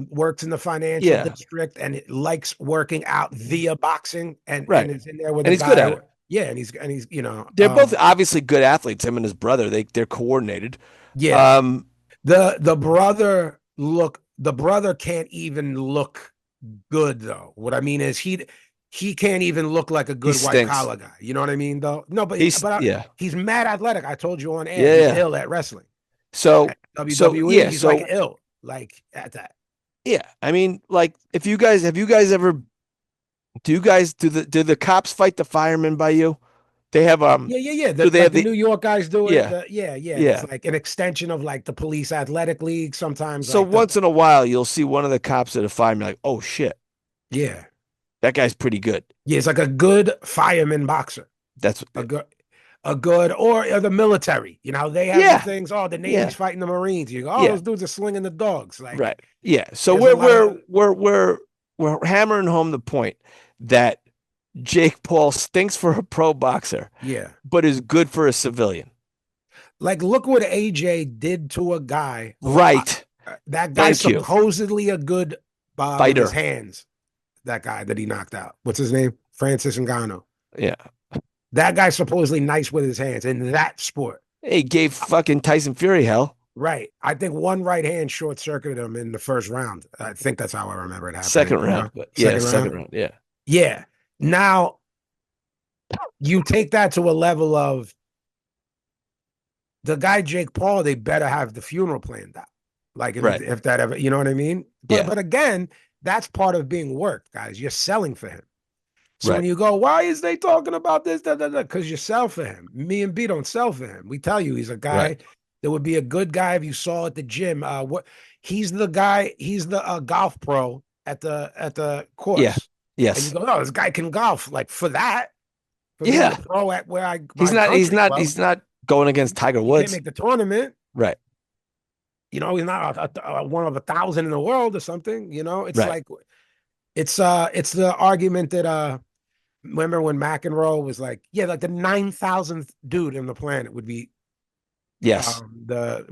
works in the financial district and likes working out via boxing and is in there with and he's good at it. Yeah, and he's you know they're both obviously good athletes. Him and his brother, they're coordinated. Yeah. The brother can't even look good though. What I mean is he can't even look like a good white collar guy. You know what I mean though? No, but he's mad athletic. I told you on air. He's ill at wrestling. So at WWE, he's like ill, like at that. Yeah. I mean, like have you guys ever Do you guys do the cops fight the firemen by you? They have Yeah. do they Like have the the New York guys do it. yeah, Yeah. It's yeah. like an extension of like the police athletic league. Sometimes So like the once in a while you'll see one of the cops at a fireman like, oh shit, yeah. that guy's pretty good. Yeah, it's like a good fireman boxer. That's A good or the military. You know, they have the yeah, things, oh, the Navy's yeah, fighting the Marines. You go, oh, yeah, those dudes are slinging the dogs. Like right. Yeah. So there's a lot of we're hammering home the point that Jake Paul stinks for a pro boxer, yeah. but is good for a civilian. Like look what AJ did to a guy who Right. that guy's Thank you. supposedly a good with his Fighter. hands. That guy that he knocked out. What's his name? Francis Ngannou. Yeah. That guy's supposedly nice with his hands in that sport. He gave fucking Tyson Fury hell. Right. I think one right hand short circuited him in the first round. I think that's how I remember it happening. Second round. But yeah, Second second round. round. Yeah. Yeah. Now you take that to a level of the guy Jake Paul, they better have the funeral planned out. Like Right. if that ever, you know what I mean? Yeah. But again, that's part of being worked, guys. You're selling for him. So Right. when you go, why is they talking about this? Because you sell for him. Me and B don't sell for him. We tell you he's a Right. guy that would be a good guy if you saw at the gym. What he's the guy, he's the golf pro at the Yeah. course. And you Yes. go, no, this guy can golf. Like for that, for being a Yeah. pro at where I He's my not he's country not club, he's not going against Tiger he can't Woods. make the tournament. Right. You know, he's not one of 1,000 in the world or something. You know, it's Right. like it's the argument that remember when McEnroe was like, yeah, like the 9,000th dude in the planet would be Yes. the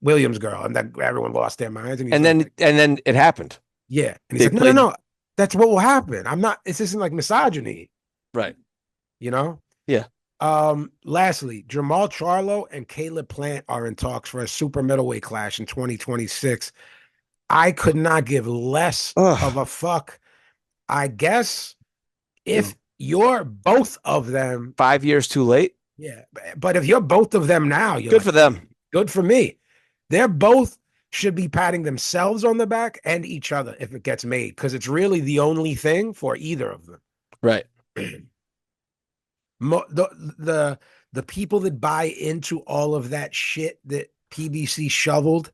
Williams girl, and that everyone lost their minds. And he's And like, then it happened. yeah, and he's They like, no, no, played no, that's what will happen. I'm not. This isn't like misogyny, right. you know. Yeah. Lastly, Jamal Charlo and Caleb Plant are in talks for a super middleweight clash in 2026. I could not give less of Ugh. a fuck. I guess You're if you're both of them, 5 years too late. yeah. But if you're both of them now, you're Good like, for them. good for me. They're both should be patting themselves on the back and each other if it gets made, because it's really the only thing for either of them. Right. The people that buy into all of that shit that PBC shoveled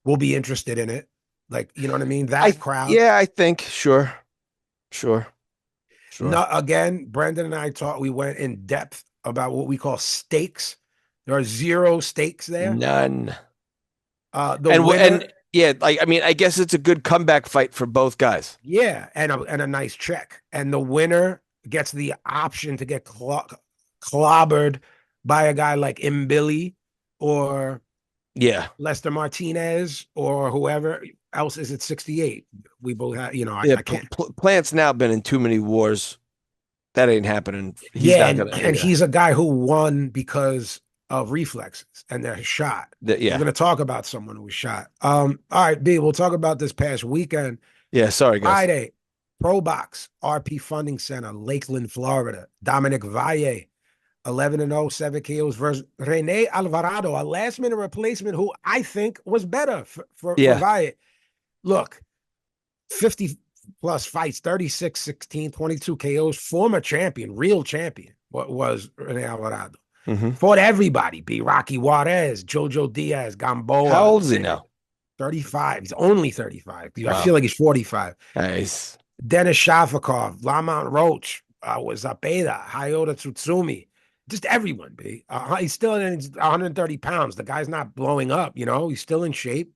will be interested in it. Like, you know what I mean? That crowd. Yeah, I think sure. Sure. Sure. No, again, Brendan and I we went in depth about what we call stakes. There are zero stakes there. None. The And winner, and yeah, like I mean, I guess it's a good comeback fight for both guys. yeah, and a nice check. And the winner gets the option to get clobbered by a guy like Mbili or Yeah. Lester Martinez or whoever else is at 68. We both have, Yeah. I can't. Plant's now been in too many wars. That ain't happening. He's Yeah, not gonna. and Yeah. he's a guy who won because of reflexes and they're shot. We're Yeah. going to talk about someone who was shot. All right, B, we'll talk about this past weekend. Yeah. Sorry, guys. Friday, Pro Box, RP Funding Center, Lakeland, Florida. Dominic Valle, 11-0, 7 KOs versus Rene Alvarado, a last-minute replacement who I think was better for Yeah. Valle. Look, 50 plus fights, 36-16, 22 KOs, former champion, real champion, what was Rene Alvarado. Mhm. Fought everybody, B. Rocky Juarez, Jojo Diaz, Gamboa. How old is he now? 35. He's only 35. I Wow. feel like he's 45. Nice. Dennis Shafikov, Lamont Roach, was Zapeda, Hayota Tsutsumi. Just everyone, B. He's still in 130 pounds. The guy's not blowing up, he's still in shape.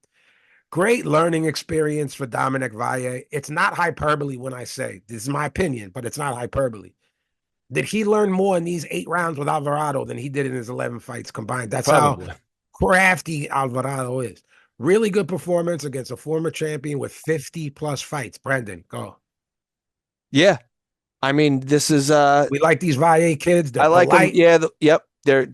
Great learning experience for Dominic Valle. It's not hyperbole when I say, this is my opinion, but it's not hyperbole. Did he learn more in these 8 rounds with Alvarado than he did in his 11 fights combined? That's Probably. how crafty Alvarado is. Really good performance against a former champion with 50 plus fights. Brendan, go. Yeah. I mean, this is We like these Valle kids. They're I like them. polite. Yeah, yep. They're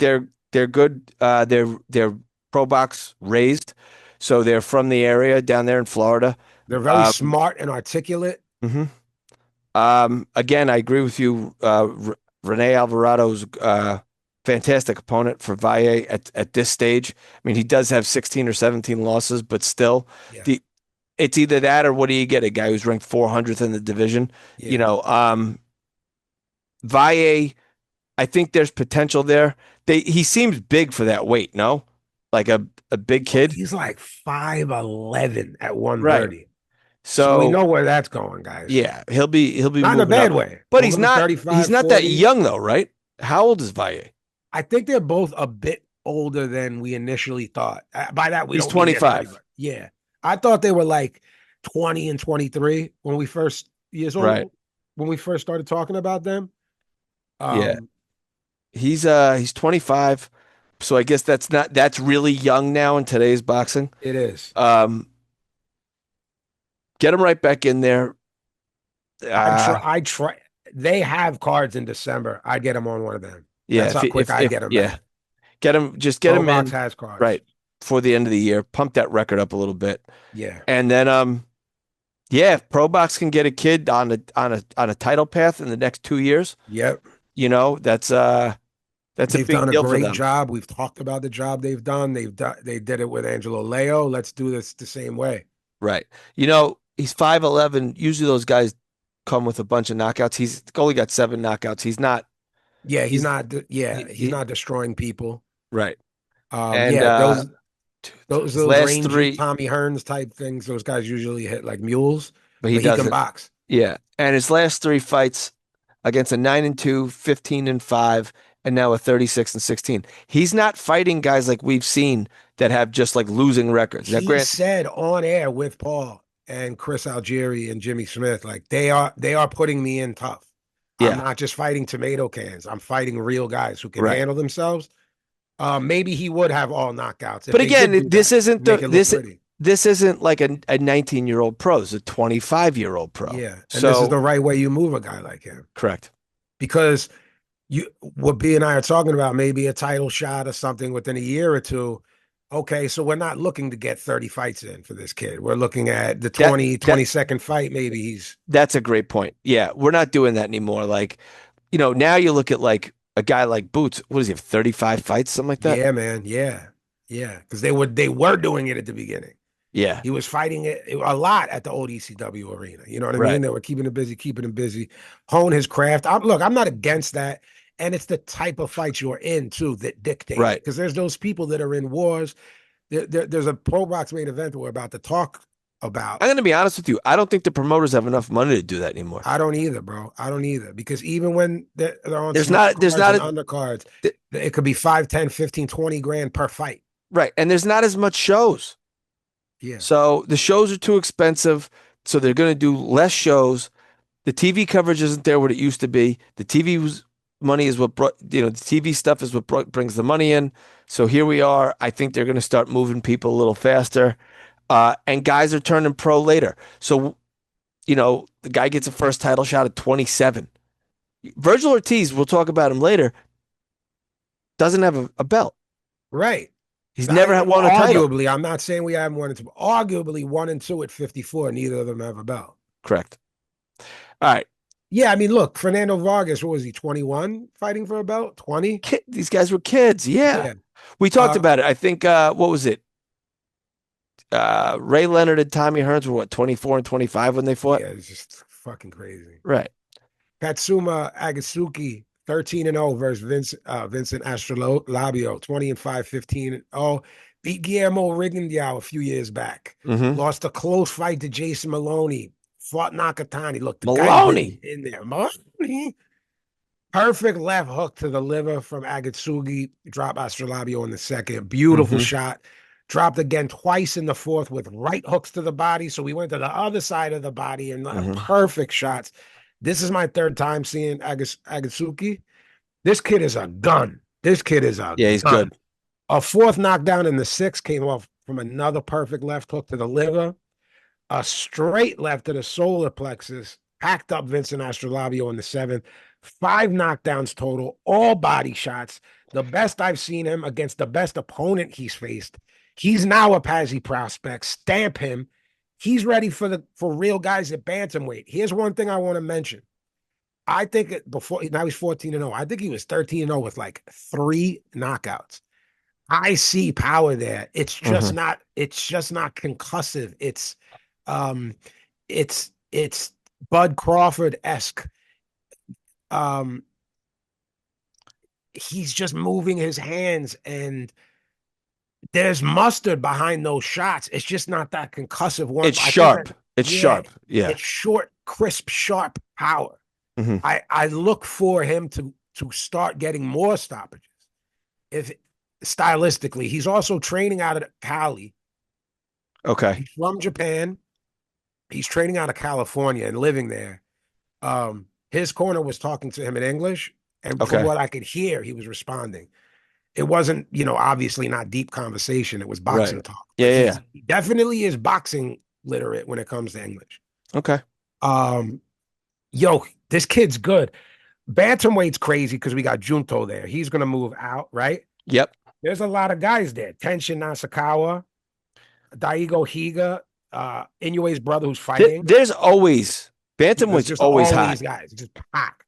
good. They're pro box raised, so they're from the area down there in Florida. They're very smart and articulate. Mm-hmm. Again, I agree with you. Rene Alvarado's fantastic opponent for Valle at this stage. I mean, he does have 16 or 17 losses, but still, Yeah. it's either that or what do you get? A guy who's ranked 400th in the division. You Yeah. know, Valle, I think there's potential there. He seems big for that weight, no? Like a big Well, kid. he's like 5'11" at Right. 130. So we So know where that's going, guys. yeah, he'll be Not in a moving bad up. way. But Moving to he's 35, not that 40. young though, right? How old is Valle? I think they're both a bit older than we initially thought. By that, we He's don't mean they're 25. 25. Yeah. I thought they were like 20 and 23 when we first years Right. old, when we first started talking about them. Yeah. Um, He's 25. So I guess that's really young now in today's boxing. it is. Um, get him right back in there. I'd try. Uh, I'd try. They have cards in December. I'd get them on one of them. yeah, That's how quick I'd get them yeah, back. get Pro him Box in has cards. right before the end of the year. Pump that record up a little bit. Yeah. And then yeah, if Pro Box can get a kid on a title path in the next 2 years, Yep. that's a They've big done a deal for great them. job. We've talked about the job they've done. They did it with Angelo Leo. Let's do this the same way. Right. He's 5'11". Usually those guys come with a bunch of knockouts. He's only got 7 knockouts. Yeah, he's He's not. Yeah, he's he not destroying people. right. And Yeah, those his last rangy three, Tommy Hearns type things. Those guys usually hit like mules, but he but he can doesn't. box. Yeah. And his last 3 fights against a 9-2, 15-5, and now a 36-16. He's not fighting guys like we've seen that have just like losing records. Now, He Grant, said on air with Paul and Chris Algieri and Jimmy Smith, like they are putting me in tough. I'm yeah. not just fighting tomato cans. I'm fighting real guys who can Right. handle themselves. Maybe he would have all knockouts if But they did again, do that. Make it look pretty. this isn't like a 19-year-old pro. It's a 25-year-old pro. Yeah, and this is So the right way you move a guy like him correct. because what B and I are talking about, maybe a title shot or something within a year or two. Okay, so we're not looking to get 30 fights in for this kid. We're looking at the That 22nd fight. Maybe he's that's a great point. Yeah, we're not doing that anymore. Like, now you look at like a guy like Boots. What does he have? 35 fights, something like that? yeah, man, yeah, yeah, because they were doing it at the beginning. Yeah. He was fighting it a lot at the old ECW arena. You know what I Right. mean? They were keeping him busy, hone his craft. I'm not against that. And it's the type of fights you're in too that dictate it. Right. Because there's those people that are in wars. There's a Pro Box main event that we're about to talk about. I'm going to be honest with you. I don't think the promoters have enough money to do that anymore. I don't either, bro. I don't either. Because even when they're on There's small not there's cards not and a undercards, th- it could be 5, 10, 15, 20 grand per fight. right, and there's not as much shows. Yeah. So the shows are too expensive, so they're going to do less shows. The TV coverage isn't there what it used to be. The money is what brought, the TV stuff is what brings the money in. So here we are. I think they're going to start moving people a little faster. And guys are turning pro later. So, the guy gets a first title shot at 27. Vergil Ortiz, we'll talk about him later, doesn't have a belt. Right. He's never won a title. Arguably, I'm not saying we have 1 and 2, but arguably 1 and 2 at 54. Neither of them have a belt. Correct. All right. Yeah, I mean, look, Fernando Vargas, what was he, 21 fighting for a belt? 20? These guys were kids. Yeah. Yeah. We talked about it. I think, what was it? Ray Leonard and Tommy Hearns were 24 and 25 when they fought? Yeah, it's just fucking crazy. Right. Katsuma Agasuki, 13-0 versus Vincent Astrolabio, 20-5, 15-0. Beat Guillermo Rigondeaux a few years back. Mm-hmm. Lost a close fight to Jason Maloney. Fought Nakatani. Look, the Maloney guy in there. Maloney. Perfect left hook to the liver from Agatsugi. Drop Astrolabio in the second. Beautiful shot. Dropped again twice in the fourth with right hooks to the body. So we went to the other side of the body and perfect shots. This is my third time seeing Agatsuki. This kid is a gun. This kid is a he's gun. good. A fourth knockdown in the sixth came off from another perfect left hook to the liver. A straight left to the solar plexus, packed up Vincent Astrolabio in the seventh. 5 knockdowns total, all body shots. The best I've seen him against the best opponent he's faced. He's now a Pazzi prospect. Stamp him. He's ready for real guys at bantamweight. Here's one thing I want to mention. I think now he's 14-0. I think he was 13-0 with like 3 knockouts. I see power there. It's just not concussive. It's Um, it's Bud Crawford-esque. Um, he's just moving his hands, and there's mustard behind those shots. It's just not that concussive one. It's I think that, sharp. It's yeah, sharp. Yeah. it's short, crisp, sharp power. Hmm. I look for him to start getting more stoppages. If stylistically, he's also training out of Cali. Okay. He's from Japan. He's training out of California and living there. His corner was talking to him in English, and from Okay. what I could hear, he was responding. It wasn't, obviously not deep conversation. It was Right. boxing talk, Yeah. but Yeah. Yeah. he definitely is boxing literate when it comes to English. Okay. Um, yo, this kid's good. Bantamweight's crazy because we got Junto there. He's gonna move out, right? Yep. There's a lot of guys there. Tenshin Nasukawa, Daigo Higa, Inoue's brother who's fighting. There's always There's bantamweight's just always all hot. these guys, just packed.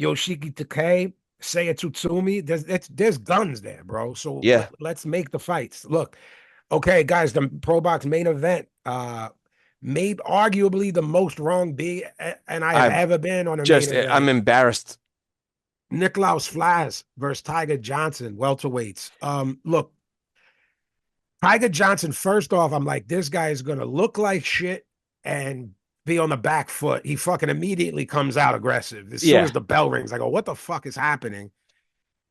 Yoshiki Takei, Seiya Tsutsumi. There's guns there, bro. So Yeah. let's make the fights. Look, okay, guys, the Pro Box main event, made arguably the most wrong B and I have I'm ever been on a main I'm event. embarrassed. Niklaus Flaz versus Tiger Johnson, welterweights. Look, Tiger Johnson, first off, I'm like, this guy is gonna look like shit and be on the back foot. He fucking immediately comes out aggressive. As soon Yeah. as the bell rings, I go, what the fuck is happening?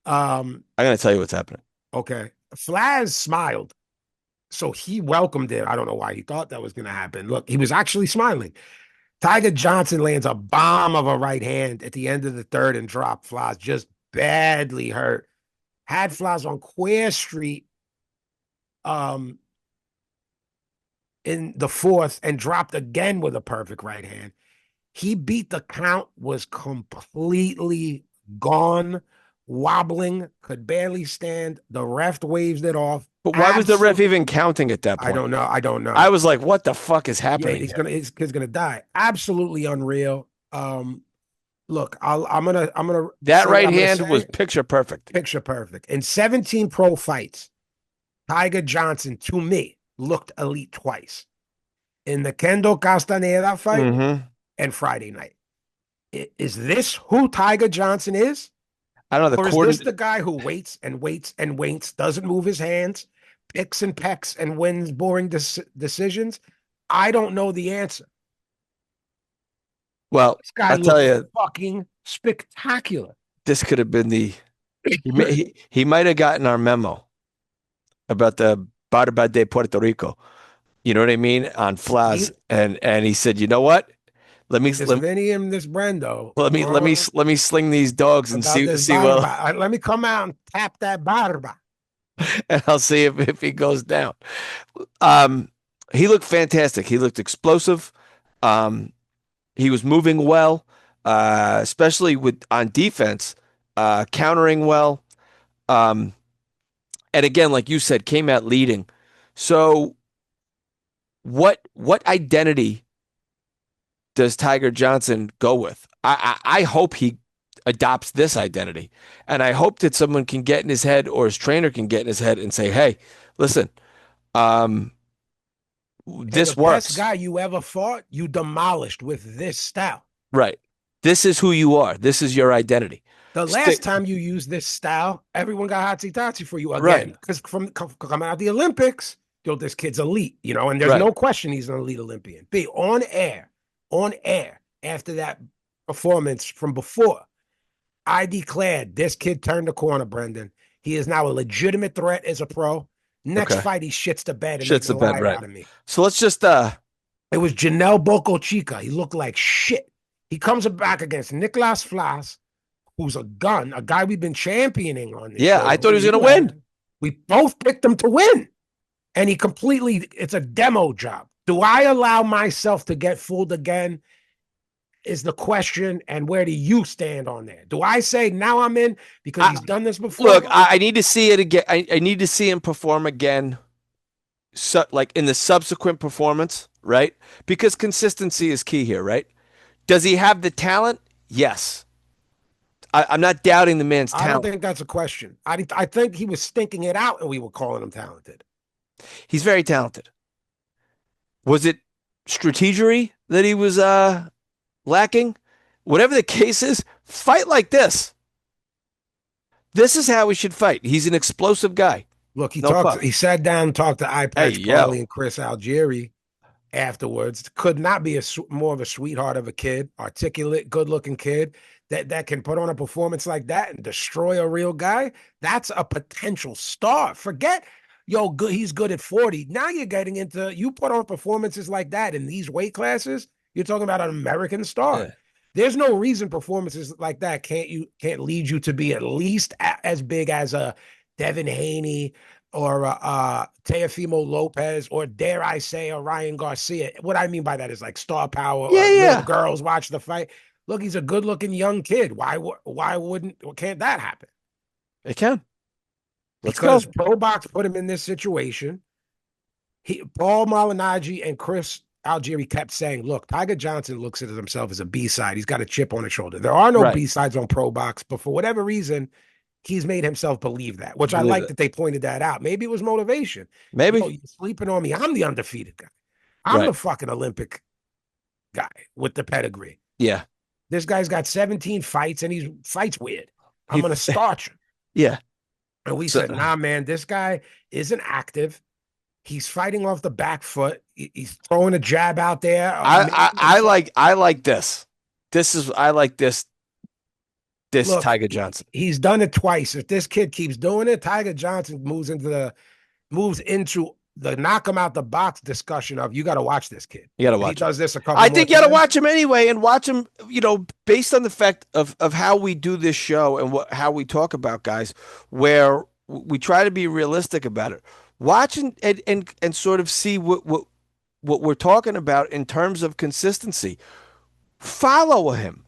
I'm gonna tell you what's happening. Okay. Flaz smiled. So he welcomed it. I don't know why he thought that was gonna happen. Look, he was actually smiling. Tiger Johnson lands a bomb of a right hand at the end of the third and dropped Flaz, just badly hurt. Had Flaz on Queer Street um in the fourth and dropped again with a perfect right hand. He beat the count, was completely gone, wobbling, could barely stand. The ref waved it off. But why was the ref Absolutely, even counting at that I point? don't know. I don't I know. was like, what the fuck is Yeah, happening here? his kid's gonna die. Absolutely unreal. Look, I'm gonna That say what right I'm gonna hand was say. picture perfect. Picture perfect. In 17 pro fights, Tiger Johnson, to me, looked elite twice. In the Kendo Castaneda fight Hmm. and Friday night. Is this who Tiger Johnson is? I don't know. The Or is this coordinate. the guy who waits and waits and waits, doesn't move his hands, picks and pecks, and wins boring decisions? I don't know the answer. Well, This guy I'll tell looks you, fucking spectacular. this could have been the. He might have gotten our memo about the Barba de Puerto Rico. You know what I mean? On Flaz, He, and he said, you know what? Let me this let, Vinny and this Brendo let me sling these dogs and about this see well, barba. Let me come out and tap that barba. and I'll see if he goes down. Um, he looked fantastic. He looked explosive. Um, he was moving well, especially with on defense, countering well. Um, and again, like you said, came out leading. So what identity does Tiger Johnson go with? I hope he adopts this identity. And I hope that someone can get in his head or his trainer can get in his head and say, hey, listen, um, Hey, the this best works. guy you ever fought, you demolished with this style. Right. This is who you are. This is your identity. The Stick. last time you used this style, everyone got hotsy totsy for you Right. again. Because from coming out of the Olympics, this kid's elite, and there's Right. no question he's an elite Olympian. Be on air after that performance from before. I declared this kid turned the corner, Brendan. He is now a legitimate threat as a pro. Next Okay. fight, he shits the bed and Shit's makes the a bed. liar Right. out of me. So let's just, It was Janelle Boco Chica. He looked like shit. He comes back against Nicolas Flas, who's a gun, a guy we've been championing on this yeah, show. I thought he was going to win. We both picked him to win. And it's a demo job. Do I allow myself to get fooled again? Is the question. And where do you stand on that? Do I say now I'm in because he's done this before? Look, I need to see it again. I need to see him perform again. So, like in the subsequent performance, right? Because consistency is key here, right? Does he have the talent? Yes. I'm not doubting the man's I don't talent. think that's a question. I think he was stinking it out and we were calling him talented. He's very talented. Was it strategery that he was lacking. Whatever the case is, fight like this. This is how we should fight. He's an explosive guy. Look, No puff. he sat down, talked to Eye Hey, Patch Paulie yo. and Chris Algieri afterwards. Could not be more of a sweetheart of a kid, articulate, good-looking kid that can put on a performance like that and destroy a real guy. That's a potential star. Forget, yo, good. He's good at 40. Now you're getting into you put on performances like that in these weight classes. You're talking about an American star. Yeah. There's no reason performances like that can't lead you to be at least as big as a Devin Haney or Teofimo Lopez, or dare I say, a Ryan Garcia. What I mean by that is like star power, or Yeah, little yeah. girls watch the fight. Look, he's a good-looking young kid. Can't that happen? It can. Let's Because go. Pro Box put him in this situation. Paul Malignaggi and Chris Algieri kept saying, look, Tiger Johnson looks at himself as a B-side. He's got a chip on his shoulder. There are no Right. B-sides on Pro Box, but for whatever reason, he's made himself believe that, which I like that they pointed that out. Maybe it was motivation. Maybe. Yo, you're sleeping on me. I'm the undefeated guy. I'm Right. the fucking Olympic guy with the pedigree. Yeah. This guy's got 17 fights and he fights weird. I'm going to start you. Yeah. And we said, nah, man, this guy isn't active. He's fighting off the back foot. He's throwing a jab out there. I like this. I like this. Look, Tiger Johnson. He's done it twice. If this kid keeps doing it, Tiger Johnson moves into the knock him out the box discussion of you got to watch this kid. You got to watch. He does this a couple. I think you got to watch him anyway, and watch him. You know, based on the fact of how we do this show and how we talk about guys, where we try to be realistic about it. Watch and sort of see what we're talking about in terms of consistency. Follow him.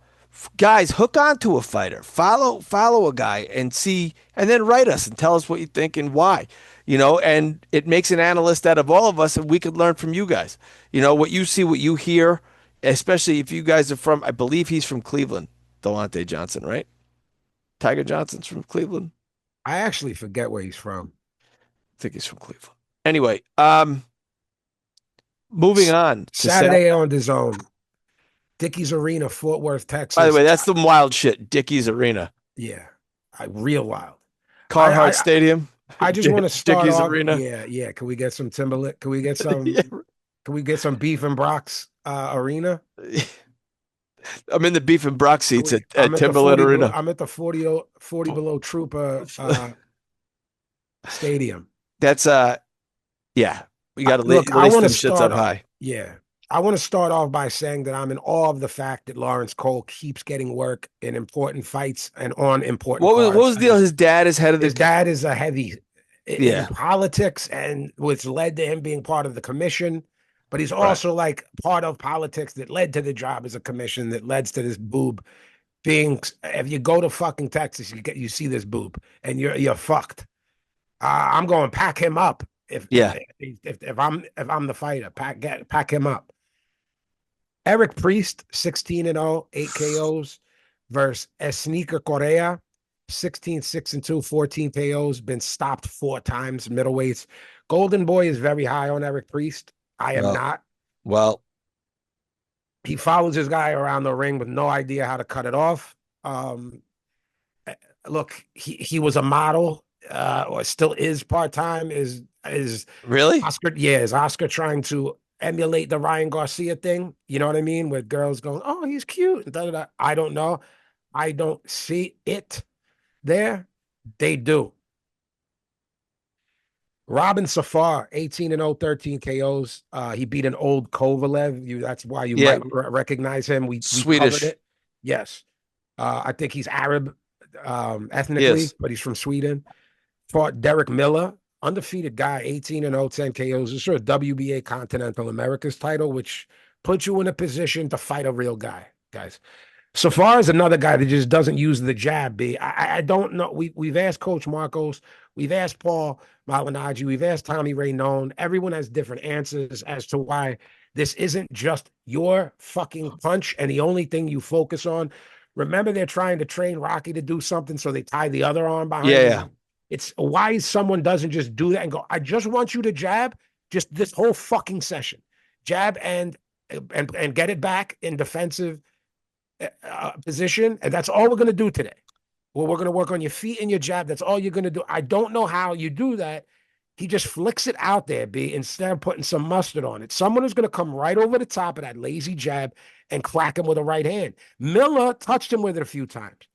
Guys, hook on to a fighter. Follow a guy and see, and then write us and tell us what you think and why. You know, and it makes an analyst out of all of us, and we could learn from you guys. You know, what you see, what you hear, especially if you guys are from, I believe he's from Cleveland, Delonte Johnson, right? Tiger Johnson's from Cleveland. I actually forget where he's from. I think he's from Cleveland. Anyway, moving on. Saturday on the Zone. Dickey's Arena, Fort Worth, Texas. By the way, that's some wild shit. Dickey's Arena. Yeah, real wild. Carhartt Stadium. I just want to start Dickey's off. Arena. Yeah. Can we get some Timberlake? Can we get some? Can we get some Beef and Brock's Arena? I'm in the Beef and Brock seats at Timberland Arena. I'm at the 40 below Trooper Stadium. That's yeah. We got to lay some shits up high. Yeah. I want to start off by saying that I'm in awe of the fact that Lawrence Cole keeps getting work in important fights and on important What was the deal? His dad is head of his dad is a heavy in politics, and which led to him being part of the commission. But he's also like part of politics that led to the job as a commission that led to this boob being. If you go to fucking Texas, you see this boob and you're fucked. I'm going to pack him up if I'm the fighter. Pack him up. Eric Priest, 16-0, 8 KOs versus Esnika Correa, 16-6-2, 14 KOs, been stopped 4 times, middleweights. Golden Boy is very high on Eric Priest. I am not. Well, he follows his guy around the ring with no idea how to cut it off. Look, he was a model, or still is part-time. Is really Oscar? Yeah, is Oscar trying to emulate the Ryan Garcia thing? You know what I mean? With girls going, "Oh, he's cute." And da-da-da. I don't know. I don't see it there. They do. Robin Safar, 18-0, 13 KOs. He beat an old Kovalev. That's why you might recognize him. We covered it. Yes. I think he's Arab ethnically, but he's from Sweden. Fought Derek Miller, undefeated guy, 18-0, 10 KOs. It's sort of WBA Continental Americas title, which puts you in a position to fight a real guy, guys. Safar is another guy that just doesn't use the jab. I don't know. We've asked Coach Marcos. We've asked Paul Malignaggi. We've asked Tommy Raynone. Everyone has different answers as to why this isn't just your fucking punch and the only thing you focus on. Remember, they're trying to train Rocky to do something, so they tie the other arm behind him. Yeah. It's why someone doesn't just do that and go, I just want you to jab just this whole fucking session. Jab and and get it back in defensive position. And that's all we're going to do today. Well, we're going to work on your feet and your jab. That's all you're going to do. I don't know how you do that. He just flicks it out there, B, instead of putting some mustard on it. Someone who's going to come right over the top of that lazy jab and crack him with a right hand. Miller touched him with it a few times.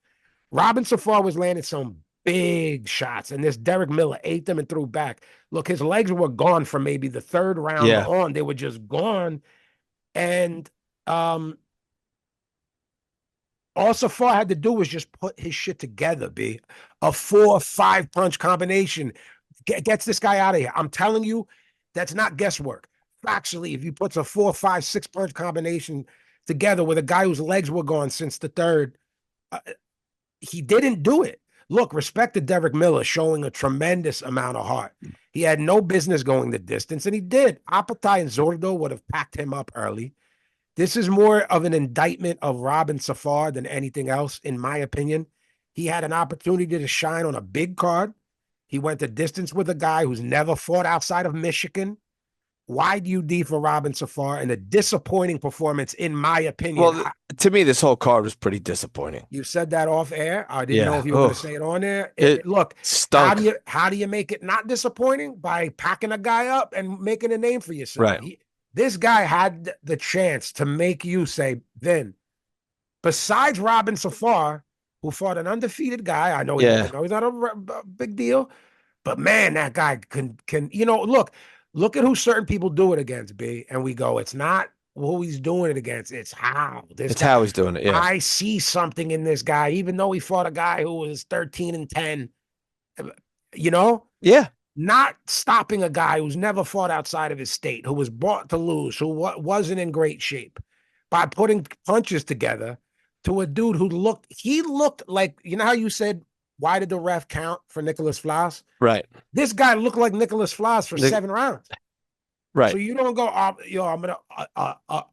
Robin Safar was landing some big shots, and this Derek Miller ate them and threw back. Look, his legs were gone from maybe the third round on. They were just gone. And all Safar had to do was just put his shit together, B. A 4-5 punch combination gets this guy out of here. I'm telling you, that's not guesswork. Actually, if you put a 4-5-6 punch combination together with a guy whose legs were gone since the third, he didn't do it. Look, respect to Derek Miller showing a tremendous amount of heart. He had no business going the distance, and he did. Apatai and Zordo would have packed him up early. This is more of an indictment of Robin Safar than anything else, in my opinion. He had an opportunity to shine on a big card. He went the distance with a guy who's never fought outside of Michigan. Wide UD for Robin Safar, and a disappointing performance, in my opinion. Well, to me, this whole card was pretty disappointing. You said that off air. I didn't know if you were going to say it on there. Look, stunk. How do you make it not disappointing? By packing a guy up and making a name for yourself. Right. This guy had the chance to make you say, Vin, besides Robin Safar, who fought an undefeated guy, I know he's not a big deal, but man, that guy can look at who certain people do it against, B, and we go, it's not who he's doing it against, it's how. How he's doing it, yeah. I see something in this guy, even though he fought a guy who was 13-10, Yeah. Not stopping a guy who's never fought outside of his state, who was bought to lose, who wasn't in great shape, by putting punches together to a dude who looked like, you know how you said, why did the ref count for Nicholas Flas? Right. This guy looked like Nicholas Flas for 7 rounds. Right. So you don't go, I'm gonna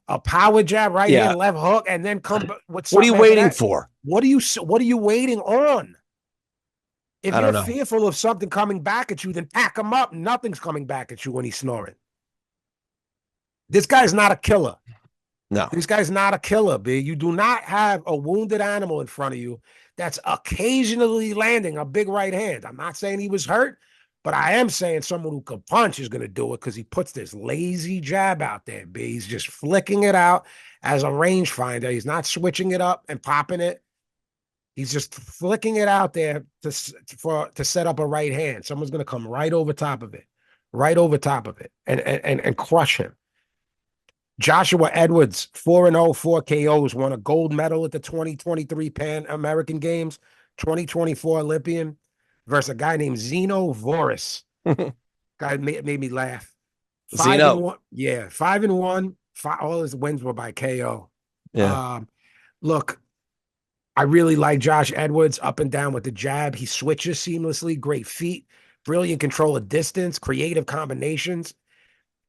a power jab right hand, left hook, and then come with something. What are you waiting for? What are you waiting on? If you're fearful of something coming back at you, then pack him up. Nothing's coming back at you when he's snoring. This guy's not a killer. No. This guy's not a killer, B. You do not have a wounded animal in front of you that's occasionally landing a big right hand. I'm not saying he was hurt, but I am saying someone who can punch is going to do it because he puts this lazy jab out there, B. He's just flicking it out as a rangefinder. He's not switching it up and popping it. He's just flicking it out there to set up a right hand. Someone's going to come right over top of it, and crush him. Joshua Edwards, 4-0, 4 KOs, won a gold medal at the 2023 Pan American Games, 2024 Olympian, versus a guy named Zeno Voris. Guy made me laugh. 5-1. Yeah, 5-1. All his wins were by KO. Yeah. Look, I really like Josh Edwards up and down with the jab. He switches seamlessly, great feet, brilliant control of distance, creative combinations.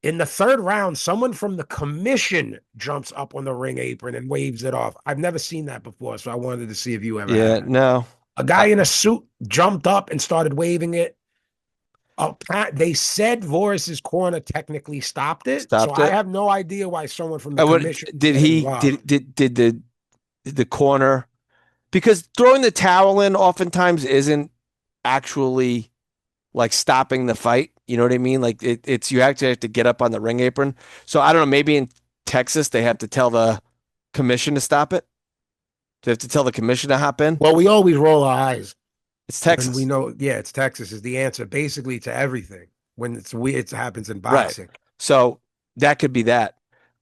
In the third round, someone from the commission jumps up on the ring apron and waves it off. I've never seen that before, so I wanted to see if you ever had. No. A guy in a suit jumped up and started waving it. They said Voris's corner technically stopped it. I have no idea why someone from the commission did the corner, because throwing the towel in oftentimes isn't actually like stopping the fight. You know what I mean? Like it's you actually have to get up on the ring apron. So I don't know, maybe in Texas they have to tell the commission to stop it. They have to tell the commission to hop in. Well, we always roll our eyes. It's Texas. And we know, it's Texas is the answer basically to everything. When it's weird, it happens in boxing. Right. So that could be that.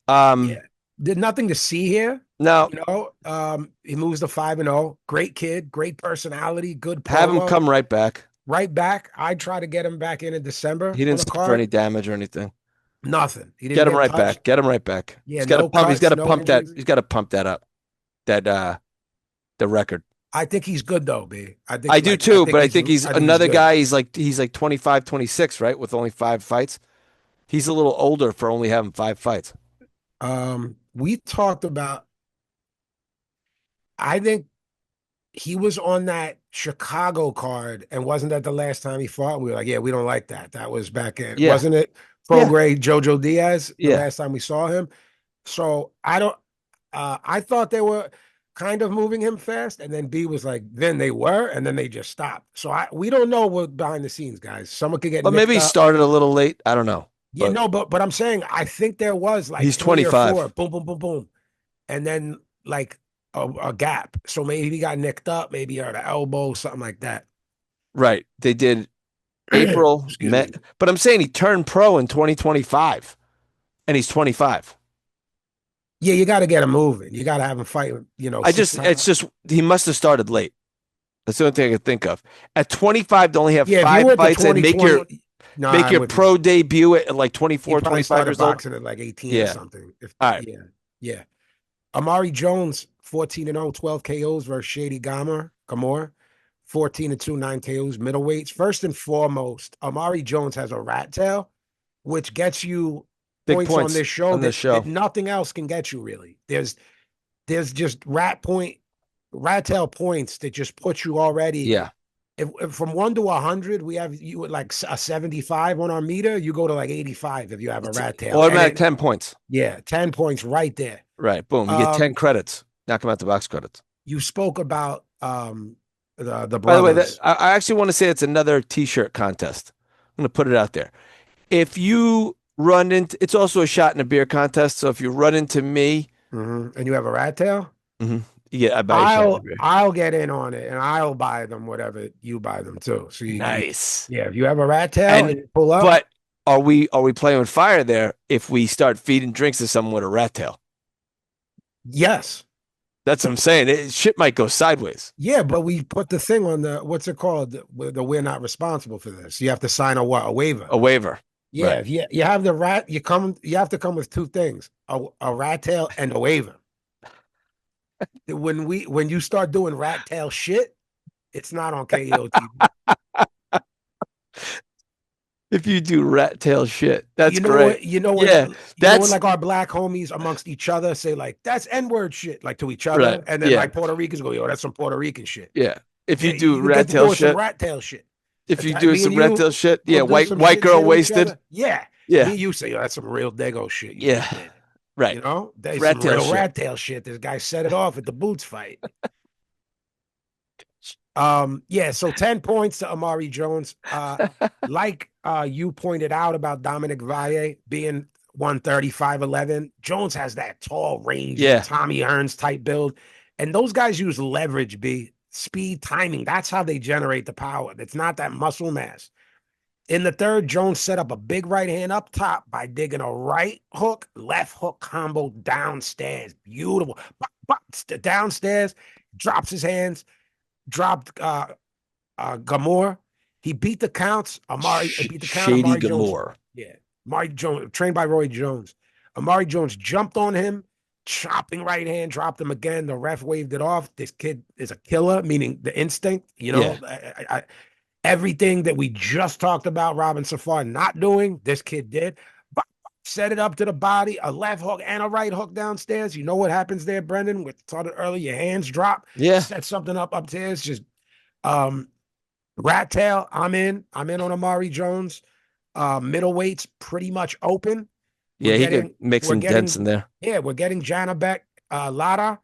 Did nothing to see here. No. He moves to 5-0. Great kid, great personality, good promo. Have him come right back. Right back. I'd try to get him back in December. He didn't suffer any damage or anything. Nothing. He didn't get him right back. Get him right back. Yeah, he's got to pump. He's got to pump that. He's got to pump that up. The record. I think he's good though, B. I do too, but I think he's another guy. He's like 25, 26, right? With only 5 fights. He's a little older for only having 5 fights. We talked about, I think he was on that Chicago card, and wasn't that the last time he fought? We were like, yeah, we don't like that. That was back in, wasn't it? Prograis Jojo Diaz, the last time we saw him. So I don't. I thought they were kind of moving him fast, and then B was like, then they were, and then they just stopped. So we don't know what behind the scenes, guys. Someone could get But maybe nicked he up. started a little late. I don't know. Yeah, But no, but I'm saying I think there was like he's three or 25. four, boom, boom, boom, boom, and then like a gap. So maybe he got nicked up, maybe he hurt an elbow, something like that. Right. They did April, Excuse May. me. But I'm saying he turned pro in 2025 and he's 25. Yeah, you got to get him moving. You got to have him fight. Six It's rounds. just, he must have started late. That's the only thing I could think of. At 25 to only have Yeah, if you five went to fights and no, make I'm your with you. pro debut at like He 24, probably 25 started years old. boxing at like 18 or Yeah. something. All right. Yeah, yeah. Amari Jones, 14-0, 12 KOs versus Shady Gamora, 14-2, 9 KOs, middleweights. First and foremost, Amari Jones has a rat tail, which gets you Big points on points this show on this that show. nothing else can get you really. There's just rat tail points that just put you already. Yeah. If from 1 to 100, we have you at like a 75 on our meter, you go to like 85 if you have a It's rat tail. And automatic it, 10 points. yeah, 10 points right there. Right. Boom. You get 10 credits. Knock him out the box credits. You spoke about the By the way, that brothers. I actually want to say it's another t-shirt contest. I'm going to put it out there. If you run into, it's also a shot in a beer contest. So if you run into me, And you have a rat tail, I buy you a shot in a beer. I'll get in on it and I'll buy them whatever you buy them too. So Nice. yeah, if you have a rat tail And and you pull up, but are we playing with fire there if we start feeding drinks to someone with a rat tail? yes. That's what I'm saying. Shit might go sideways. Yeah, but we put the thing on the what's it called? We're not responsible for this. You have to sign a waiver. A waiver. Yeah, Right. if you have the rat, you have to come with two things: a rat tail and a waiver. When you start doing rat tail shit, it's not on KO TV. If you do rat tail shit, that's great. Yeah, You know when that's like our black homies amongst each other say like that's N-word shit like to each right. other, and then Yeah, like Puerto Ricans go, yo, that's some Puerto Rican shit. yeah. If you Yeah, do you get rat to tail do some shit, rat tail shit. if you Attack do me some and rat you, tail shit, yeah, we'll do some white shit girl to each wasted. other. Yeah, Yeah, me and you say, yo, that's some real Dago shit you yeah, just did. right. There's Rat some tail real shit. rat tail shit. This guy set it off at the Boots fight. Yeah, so 10 points to Amari Jones. Like you pointed out about Dominic Valle being 135-11. Jones has that tall, rangy Yeah, Tommy Hearns type build. And those guys use leverage, speed, timing. That's how they generate the power. It's not that muscle mass. In the third, Jones set up a big right hand up top by digging a right hook, left hook combo downstairs. Beautiful. Downstairs, drops his hands, dropped Gamor. He beat the counts. Beat the count. Shady Amari Jones. Gamore. Yeah. Amari Jones, trained by Roy Jones. Amari Jones jumped on him, chopping right hand, dropped him again. The ref waved it off. This kid is a killer, meaning the instinct. Yeah, Everything that we just talked about Robin Safar not doing, this kid did. But set it up to the body, a left hook and a right hook downstairs. You know what happens there, Brendan? We started earlier, your hands drop. yeah, Set something up upstairs. Just rat tail. I'm in on Amari Jones. Middleweights pretty much open. yeah. He could make some dents in there. Yeah, we're getting Janabek Lara.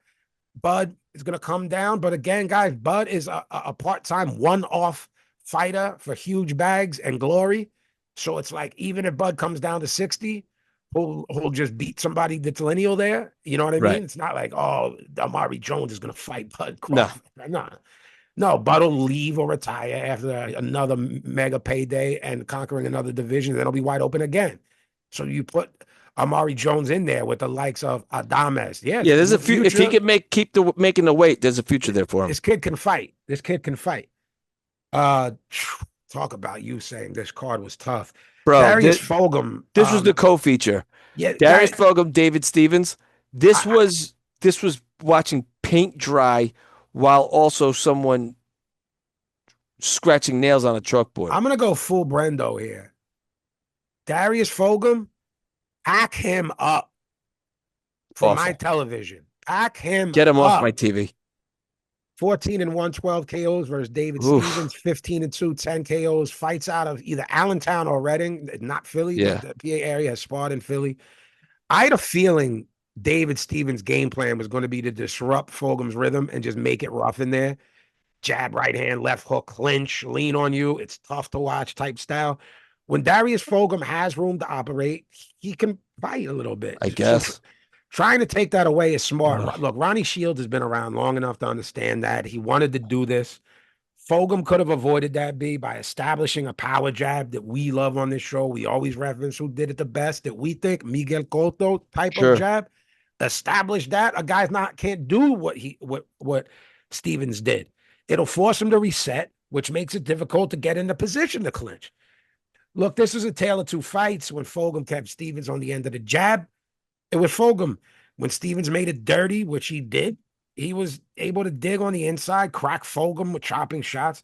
Bud is going to come down. But again, guys, Bud is a part-time one-off fighter for huge bags and glory. So it's like, even if Bud comes down to 60, he'll just beat somebody that's lineal there. You know what I mean? Right. It's not like, oh, Amari Jones is going to fight Bud No, Crawford. No, Bud will leave or retire after another mega payday and conquering another division. Then it'll be wide open again. So you put Amari Jones in there with the likes of Adames. Yeah, yeah. There's a few. If he can keep making the weight, there's a future there for him. This kid can fight. Talk about you saying this card was tough, Bro. Darius Fogum. This was the co-feature. Yeah, Darius Fogum, David Stevens. This was watching paint dry while also someone scratching nails on a chalkboard. I'm gonna go full Brendo here. Darius Fogum, pack him up for my television. Pack him. Get him up. off my TV. 14-1, 12 KOs versus David Stevens. 15-2, 10 KOs. Fights out of either Allentown or Reading, not Philly. Yeah. The PA area has sparred in Philly. I had a feeling David Stevens' game plan was going to be to disrupt Fulgham's rhythm and just make it rough in there. Jab, right hand, left hook, clinch, lean on you. It's tough to watch type style. When Darius Fulgham has room to operate, he can fight a little bit. I So guess. trying to take that away is smart. Ugh. Look, Ronnie Shields has been around long enough to understand that. He wanted to do this. Fulgham could have avoided that B by establishing a power jab that we love on this show. We always reference who did it the best that we think, Miguel Cotto type of Sure. jab. Establish that. A guy's not can't do what Stevens did. It'll force him to reset, which makes it difficult to get into position to clinch. Look, this is a tale of two fights. When Fulgham kept Stevens on the end of the jab, it was Fulgham. When Stevens made it dirty, which he did, he was able to dig on the inside, crack Fulgham with chopping shots.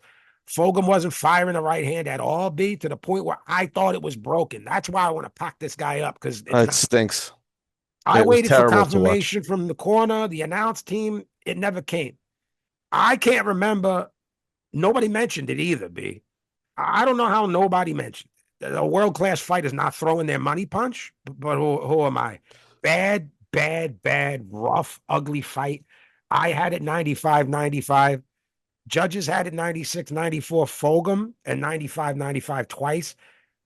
Fulgham wasn't firing the right hand at all, B, to the point where I thought it was broken. That's why I want to pack this guy up because It stinks. I It was waited for terrible to watch. confirmation from the corner, the announce team. It never came. I can't remember. Nobody mentioned it either, B. I don't know how nobody mentioned it. A world-class fight is not throwing their money punch, but who am I? Bad, rough, ugly fight. I had it 95-95. Judges had it 96-94 Fulgham and 95-95 twice.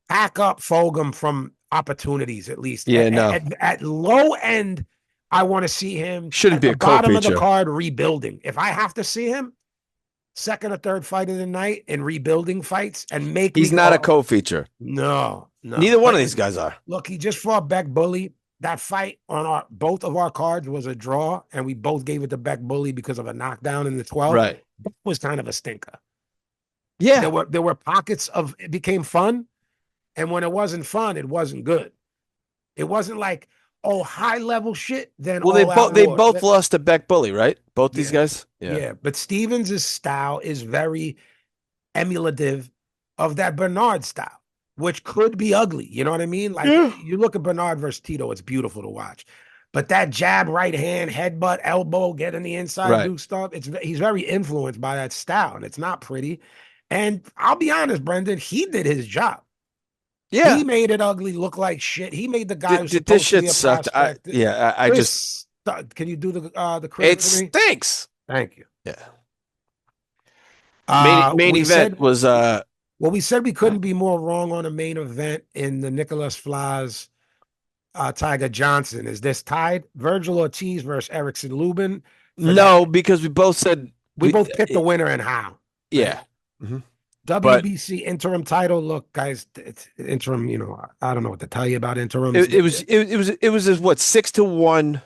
Pack up Fulgham from opportunities at least. Yeah, no. At low end, I want to see him Shouldn't at be the a bottom of the co-feature. card rebuilding. If I have to see him, second or third fight of the night in rebuilding fights and make He's me not a go, co-feature. no. Neither one of these guys are. Look, he just fought Beck Bully. That fight on both of our cards was a draw, and we both gave it to Beck Bully because of a knockdown in the 12th. Right. That was kind of a stinker. Yeah. There were pockets of it became fun, and when it wasn't fun, it wasn't good. It wasn't like, oh, high level shit. Then Well, they both lost to Beck Bully, right? Both these guys. Yeah. But Stevens' style is very emulative of that Bernard style, which could be ugly. You know what I mean? Like you look at Bernard versus Tito, it's beautiful to watch. But that jab, right hand, headbutt, elbow, get in the inside, Right. do stuff. He's very influenced by that style, and it's not pretty. And I'll be honest, Brendan, he did his job. Yeah. He made it ugly look like shit. He made the guy who's This supposed to shit be a sucked. prospect. I just. Can you do the It credit for me? stinks. Thank you. Yeah. Main event was well, we said we couldn't be more wrong on a main event in the Nicholas Flas Tiger Johnson. Is this tied? Vergil Ortiz versus Erickson Lubin. No, because we both said we both picked the winner and how. Yeah. Mm-hmm. WBC interim title. Look, guys, it's interim. You know, I don't know what to tell you about interim. It was what 6-1.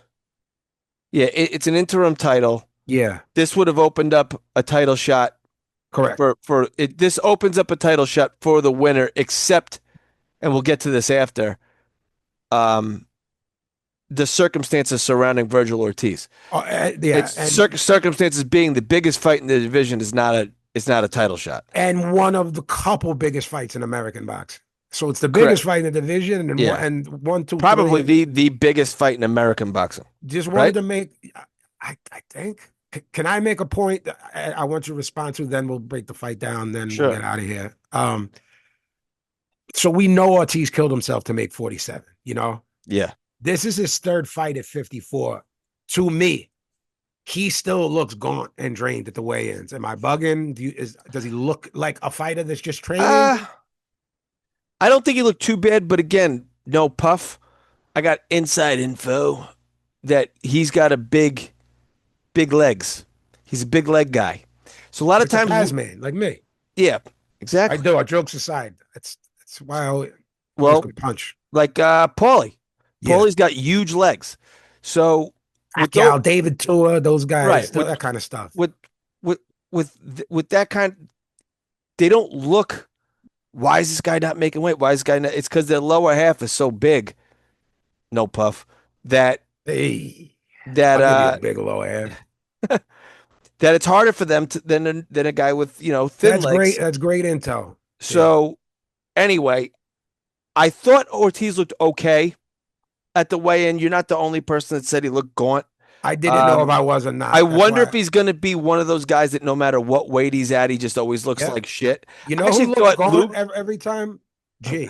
Yeah, it's an interim title. Yeah, this would have opened up a title shot. Correct. For it, this opens up a title shot for the winner, except, and we'll get to this after. The circumstances surrounding Vergil Ortiz. Circumstances being the biggest fight in the division is not a title shot, and one of the couple biggest fights in American boxing. So it's the biggest fight in the division, and one, two, probably three. the biggest fight in American boxing. Just wanted to make. I think. Can I make a point? I want you to respond to. Then we'll break the fight down. Then we'll get out of here. So we know Ortiz killed himself to make 47. You know. Yeah. This is his third fight at 54. To me, he still looks gaunt and drained at the weigh-ins. Am I bugging? Does he look like a fighter that's just training? I don't think he looked too bad, but again, no puff. I got inside info that he's got big legs. He's a big leg guy. So a lot of times, man, like me. Yeah, exactly. I do. Our jokes aside, that's why I always punch. Like Paulie. Paulie's got huge legs. So Pacquiao, David Tua, those guys, right, that kind of stuff. With that kind, they don't look. Why is this guy not making weight? Why is this guy not? It's because their lower half is so big. No puff. I'll give you a big lower half. That it's harder for them than a guy with thin legs. That's great intel. So anyway, I thought Ortiz looked okay at the weigh-in. You're not the only person that said he looked gaunt. I didn't know if I was or not. I wonder if he's going to be one of those guys that no matter what weight he's at, he just always looks like shit. You know who looks gaunt every time? G.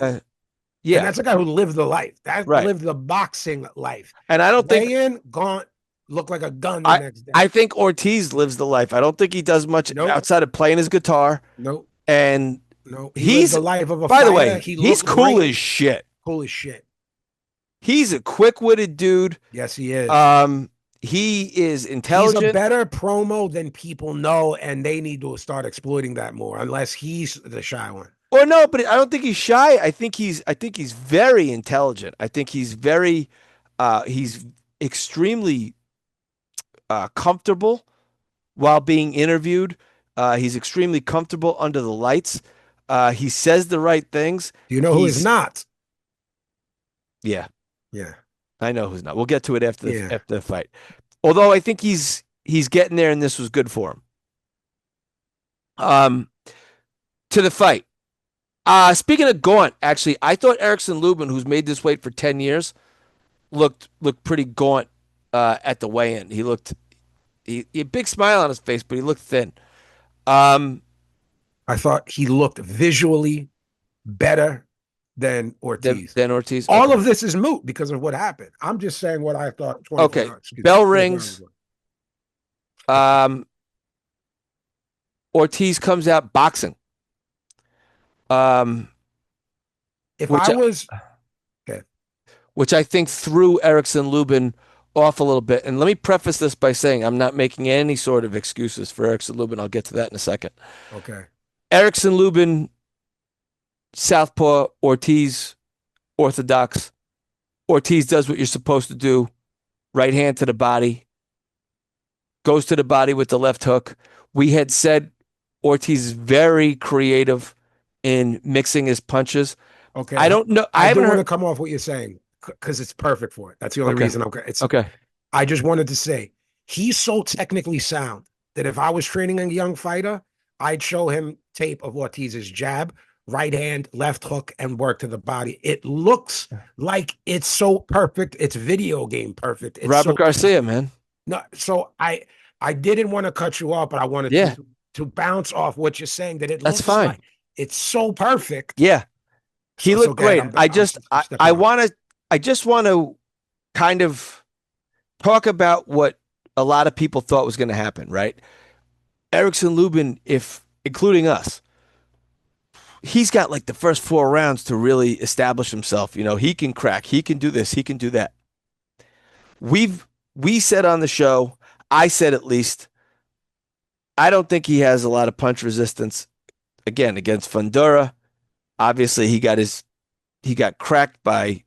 And Yeah, that's a guy who lived the life. That right. lived the boxing life. And I don't think Weigh in, gone, look like a gun the I next day. I think Ortiz lives the life. I don't think he does much Nope, outside of playing his guitar. nope, And nope. He lived he's, the life of a by the fighter. way, He he's looked cool great. as shit. Cool as shit. He's a quick-witted dude. Yes, he is. Um, he is He's a intelligent. better promo than people know, and they need to start exploiting that more, unless he's the shy one. Or no, but I don't think he's shy. I think he's very intelligent. I think he's extremely comfortable while being interviewed. He's extremely comfortable under the lights. He says the right things. Do you know who is He's not? Yeah, Yeah, I know who's not. We'll get to it yeah. after the fight. Although I think he's getting there, and this was good for him. Um, to the fight. Speaking of gaunt, actually, I thought Erickson Lubin, who's made this weight for 10 years, looked pretty gaunt at the weigh-in. He had a big smile on his face, but he looked thin. Um, I thought he looked visually better than Ortiz. than Ortiz. All Okay. of this is moot because of what happened. I'm just saying what I thought 24 Okay. hours. Bell 24 hours rings. ago. Um, Ortiz comes out boxing. Um, If which I was okay, which I think threw Erickson Lubin off a little bit. And let me preface this by saying I'm not making any sort of excuses for Erickson Lubin. I'll get to that in a second. okay, Erickson Lubin, southpaw, Ortiz, orthodox. Ortiz does what you're supposed to do. Right hand to the body, goes to the body with the left hook. We had said Ortiz is very creative in mixing his punches. okay. I don't know. I I do haven't want to heard. come off what you're saying because it's perfect for it. That's the only Okay. reason I'm. It's. Okay. I just wanted to say he's so technically sound that if I was training a young fighter, I'd show him tape of Ortiz's jab, right hand, left hook, and work to the body. It looks like it's so perfect. It's video game perfect. It's Robert so Garcia, man. no. So I didn't want to cut you off, but I wanted Yeah, to bounce off what you're saying that it that's looks fine. like it's so perfect. Yeah, he So looked Gag, great. stepping on. I just want to kind of talk about what a lot of people thought was going to happen, right? Erickson Lubin, if including us, he's got like the first 4 rounds to really establish himself. You know, he can crack, he can do this, he can do that. We said on the show, I said at least, I don't think he has a lot of punch resistance. Again, against Fundura, obviously he got cracked by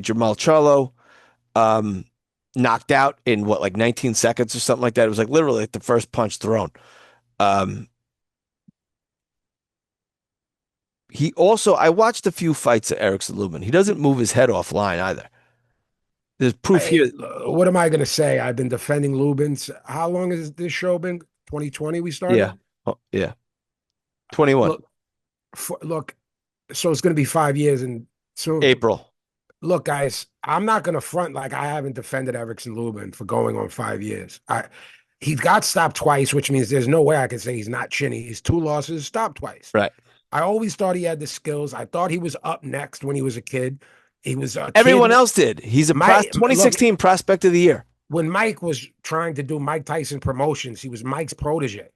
Jamal Charlo, um, knocked out in what, like 19 seconds or something like that. It was like literally like the first punch thrown. Um, I watched a few fights of Erickson Lubin. He doesn't move his head offline either. There's proof here. What am I going to say? I've been defending Lubin's. How long has this show been? 2020 we Yeah. started? Oh, yeah. 21. Look, look, so it's going to be 5 years and soon. April. Look, guys, I'm not going to front like I haven't defended Erickson Lubin for going on 5 years. He got stopped twice, which means there's no way I can say he's not chinny. He's 2 losses, stopped twice. Right. I always thought he had the skills. I thought he was up next when he was a kid. He was a Everyone kid. else did. He's a 2016 look, prospect of the year. when Mike was trying to do Mike Tyson promotions, he was Mike's protege.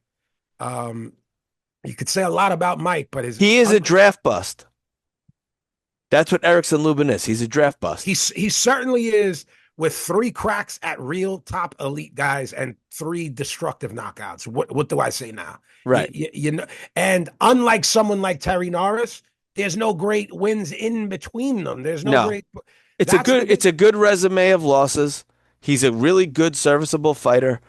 You could say a lot about Mike, but He is a draft bust. That's what Erickson Lubin is. He's a draft bust. he certainly is, with 3 cracks at real top elite guys and 3 destructive knockouts. What do I say now? Right. You know, and unlike someone like Terry Norris, there's no great wins in between them. There's no great. It's a good resume of losses. He's a really good, serviceable fighter.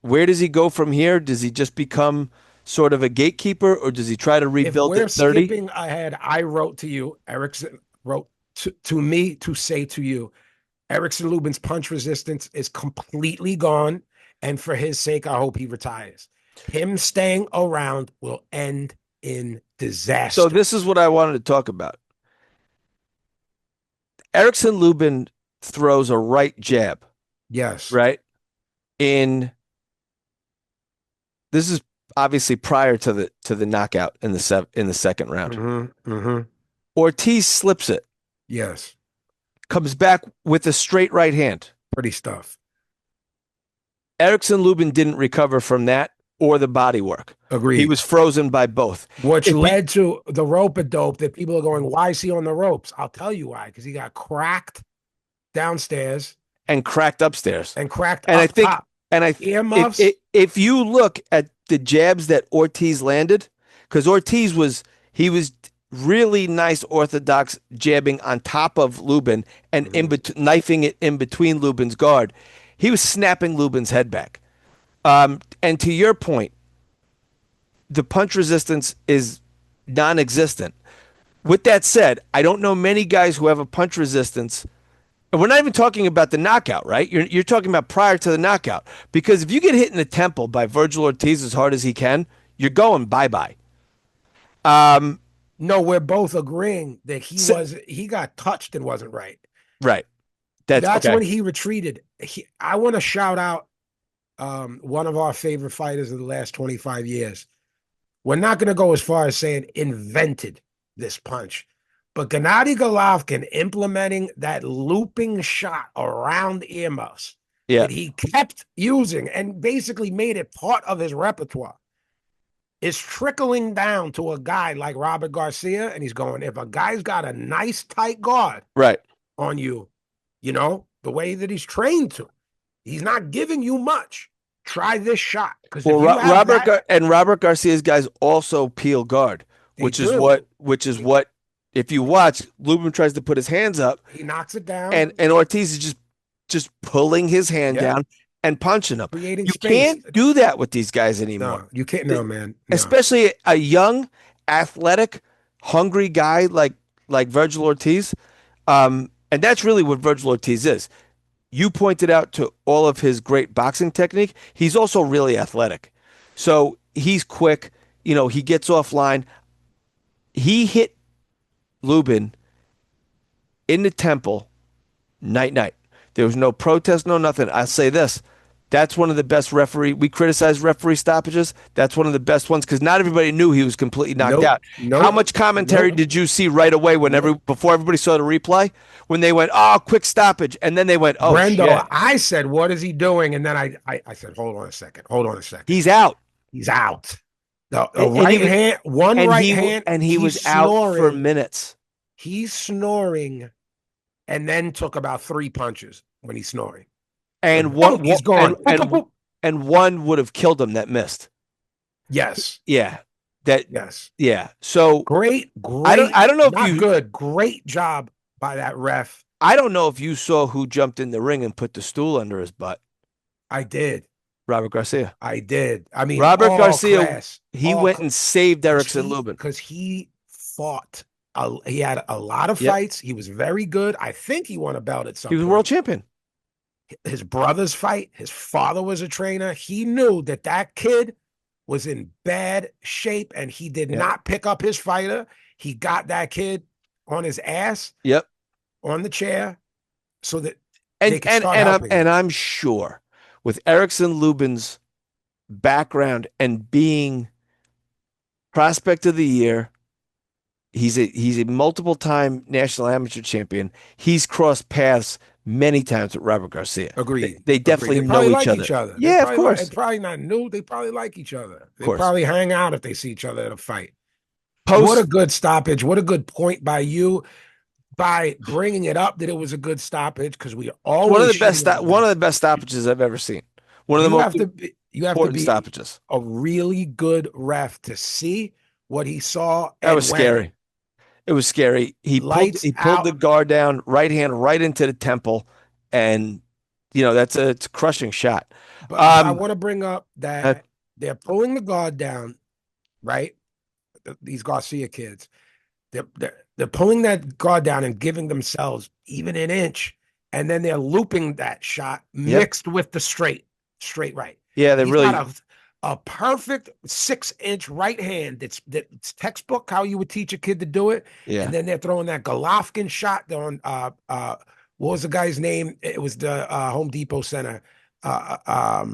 Where does he go from here? Does he just become sort of a gatekeeper, or does he try to rebuild at 30? Skipping ahead, I wrote to you, Erickson wrote to me to say to you, Erickson Lubin's punch resistance is completely gone. And for his sake, I hope he retires. Him staying around will end in disaster. So this is what I wanted to talk about. Erickson Lubin throws a right jab. Yes. Right? This is obviously prior to the knockout in the second round. Mm-hmm, mm-hmm. Ortiz slips it, Yes. comes back with a straight right hand. Pretty stuff. Erickson Lubin didn't recover from that or the body work. He Agreed. was frozen by both. Which If you led to the rope a dope that people are going, why is he on the ropes? I'll tell you why. Because he got cracked downstairs and cracked upstairs. and cracked And I up think top. and I Earmuffs. if you look at the jabs that Ortiz landed, because Ortiz was he was really nice orthodox jabbing on top of Lubin and knifing it in between Lubin's guard. He was snapping Lubin's head back. And to your point, the punch resistance is non-existent. With that said, I don't know many guys who have a punch resistance. And we're not even talking about the knockout, right? You're talking about prior to the knockout. Because if you get hit in the temple by Vergil Ortiz as hard as he can, you're going bye-bye. No, we're both agreeing that So, he got touched and wasn't right. right. That's Okay. when he retreated. I want to shout out one of our favorite fighters of the last 25 years. We're not going to go as far as saying invented this punch, but Gennady Golovkin implementing that looping shot around earmuffs Yeah. that he kept using and basically made it part of his repertoire is trickling down to a guy like Robert Garcia. And he's going, if a guy's got a nice tight guard Right. on you, you know, the way that he's trained to, he's not giving you much. Try this shot. Because Well, Robert Garcia's guys also peel guard, which is what if you watch, Lubin tries to put his hands up, he knocks it down, and Ortiz is just pulling his hand down and punching him. Creating You space. Can't do that with these guys anymore. No, you can't. No, man. No. Especially a young, athletic, hungry guy like Vergil Ortiz. And that's really what Vergil Ortiz is. You pointed out to all of his great boxing technique. He's also really athletic. So he's quick. You know, he gets offline. He hit Lubin in the temple night. There was no protest, no nothing. I'll say this. That's one of the best we criticize referee stoppages. That's one of the best ones because not everybody knew he was completely knocked out. How much commentary did you see right away before everybody saw the replay? When they went, oh, quick stoppage. And then they went, oh, Brendo, shit. I said, what is he doing? And then I said, hold on a second. He's out. He's out. And he was out for minutes. He's snoring and then took about 3 punches when he's snoring. And he's gone. And one would have killed him that missed. Yes. Yeah. Yes. Yeah. So great. I don't know if good. Great job by that ref. I don't know if you saw who jumped in the ring and put the stool under his butt. I did. Robert Garcia. I did. I mean, Robert Garcia. He went and saved Erickson Lubin because he fought. He had a lot of fights. He was very good. I think he won a belt at some point. He was a world champion. His brother's fight. His father was a trainer. He knew that kid was in bad shape, and he did not pick up his fighter. He got that kid on his ass. Yep. On the chair, so that I'm sure with Erickson Lubin's background and being prospect of the year, he's a multiple time national amateur champion. He's crossed paths many times with Robert Garcia. Agreed. They definitely know each other. Yeah, of course. It's probably not new. They probably like each other. They probably hang out if they see each other at a fight. What a good stoppage. What a good point by you. By bringing it up that it was a good stoppage because we always one of the best stoppages I've ever seen. One of the most important stoppages. A really good ref to see what he saw. That was scary. It was scary. He pulled the guard down, right hand right into the temple, and it's a crushing shot. But I want to bring up that they're pulling the guard down, right? These Garcia kids. They're pulling that guard down and giving themselves even an inch, and then they're looping that shot mixed with the straight right. Yeah, they really got a perfect 6-inch right hand. That's textbook how you would teach a kid to do it. Yeah, and then they're throwing that Golovkin shot on. What was the guy's name? It was the Home Depot center, a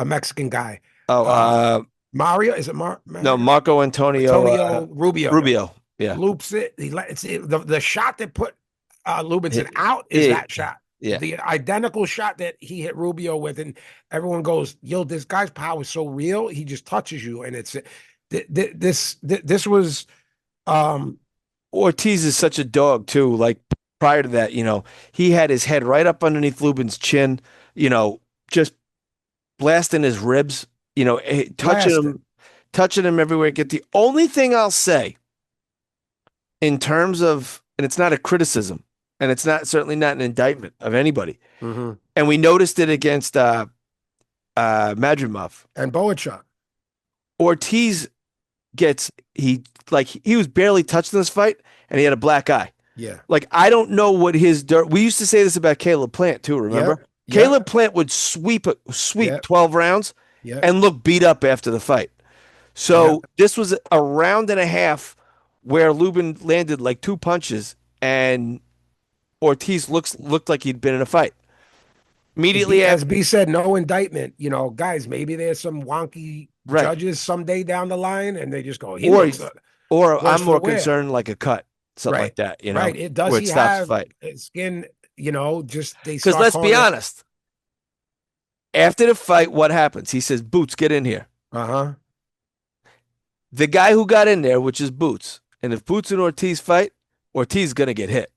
Mexican guy. Oh, Mario? Is it Mario? No, Marco Antonio Rubio. Yeah. loops it. He lets it, the shot that put Lubinson It- out is it- that shot. yeah. The identical shot that he hit Rubio with, and everyone goes, "Yo, this guy's power is so real. He just touches you." And this was um Ortiz is such a dog too. Like prior to that, he had his head right up underneath Lubin's chin, just blasting his ribs, blasted. touching him everywhere. Get the only thing I'll say in terms of, and it's not a criticism, and it's not certainly not an indictment of anybody. Mm-hmm. And we noticed it against Madrimov. And Boachuk. Ortiz he was barely touched in this fight, and he had a black eye. Yeah. Like I don't know what his dirt. We used to say this about Caleb Plant too. Remember, Yep. Caleb Plant would sweep Yep. 12 rounds Yep. and look beat up after the fight. So Yep. this was a round and a half where Lubin landed like two punches, and Ortiz looked like he'd been in a fight. Immediately As after, B said, no indictment. Guys, maybe there's some wonky right? judges someday down the line, and they just go, he Or looks or worse I'm for more wear. concerned like a cut, something Right. like that. Right. Does where it he stops the have fight. skin? Just they Because start let's calling be it. honest, after the fight, what happens? He says, "Boots, get in here." Uh-huh. The guy who got in there, which is Boots, and if Boots and Ortiz fight, Ortiz is gonna get hit.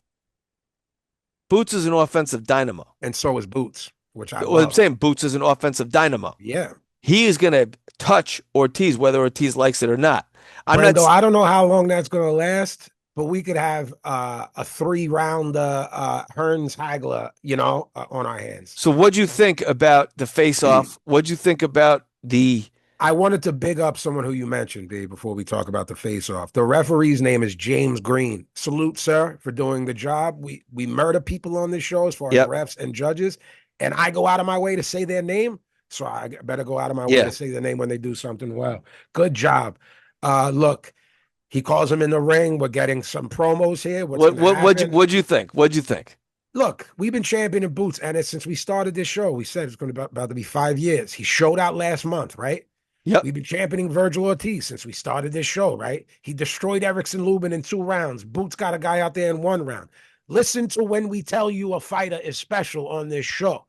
Boots is an offensive dynamo. And so is Boots, which I What I'm love. saying, Boots is an offensive dynamo. Yeah. He is gonna touch Ortiz, whether Ortiz likes it or not. I'm not. Brendo, I don't know how long that's going to last, but we could have a 3 round Hearns Hagler, on our hands. So, what'd you think about the face-off? What'd you think about the? I wanted to big up someone who you mentioned, B, before we talk about the face-off. The referee's name is James Green. Salute, sir, for doing the job. We murder people on this show as far as Yep. refs and judges, and I go out of my way to say their name, so I better go out of my way Yeah. to say their name when they do something well. Good job. Look, he calls him in the ring. We're getting some promos here. What'd you think? What'd you think? Look, we've been championing Boots, and since we started this show, we said it's going to be about to be 5 years. He showed out last month, right? Yep. We've been championing Vergil Ortiz since we started this show, right? He destroyed Erickson Lubin in 2 rounds. Boots got a guy out there in 1 round. Listen to when we tell you a fighter is special on this show.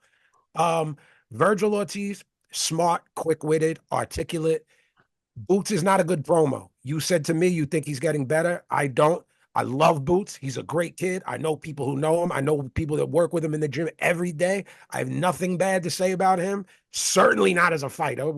Vergil Ortiz, smart, quick-witted, articulate. Boots is not a good promo. You said to me you think he's getting better. I don't. I love Boots. He's a great kid. I know people who know him. I know people that work with him in the gym every day. I have nothing bad to say about him. Certainly not as a fighter.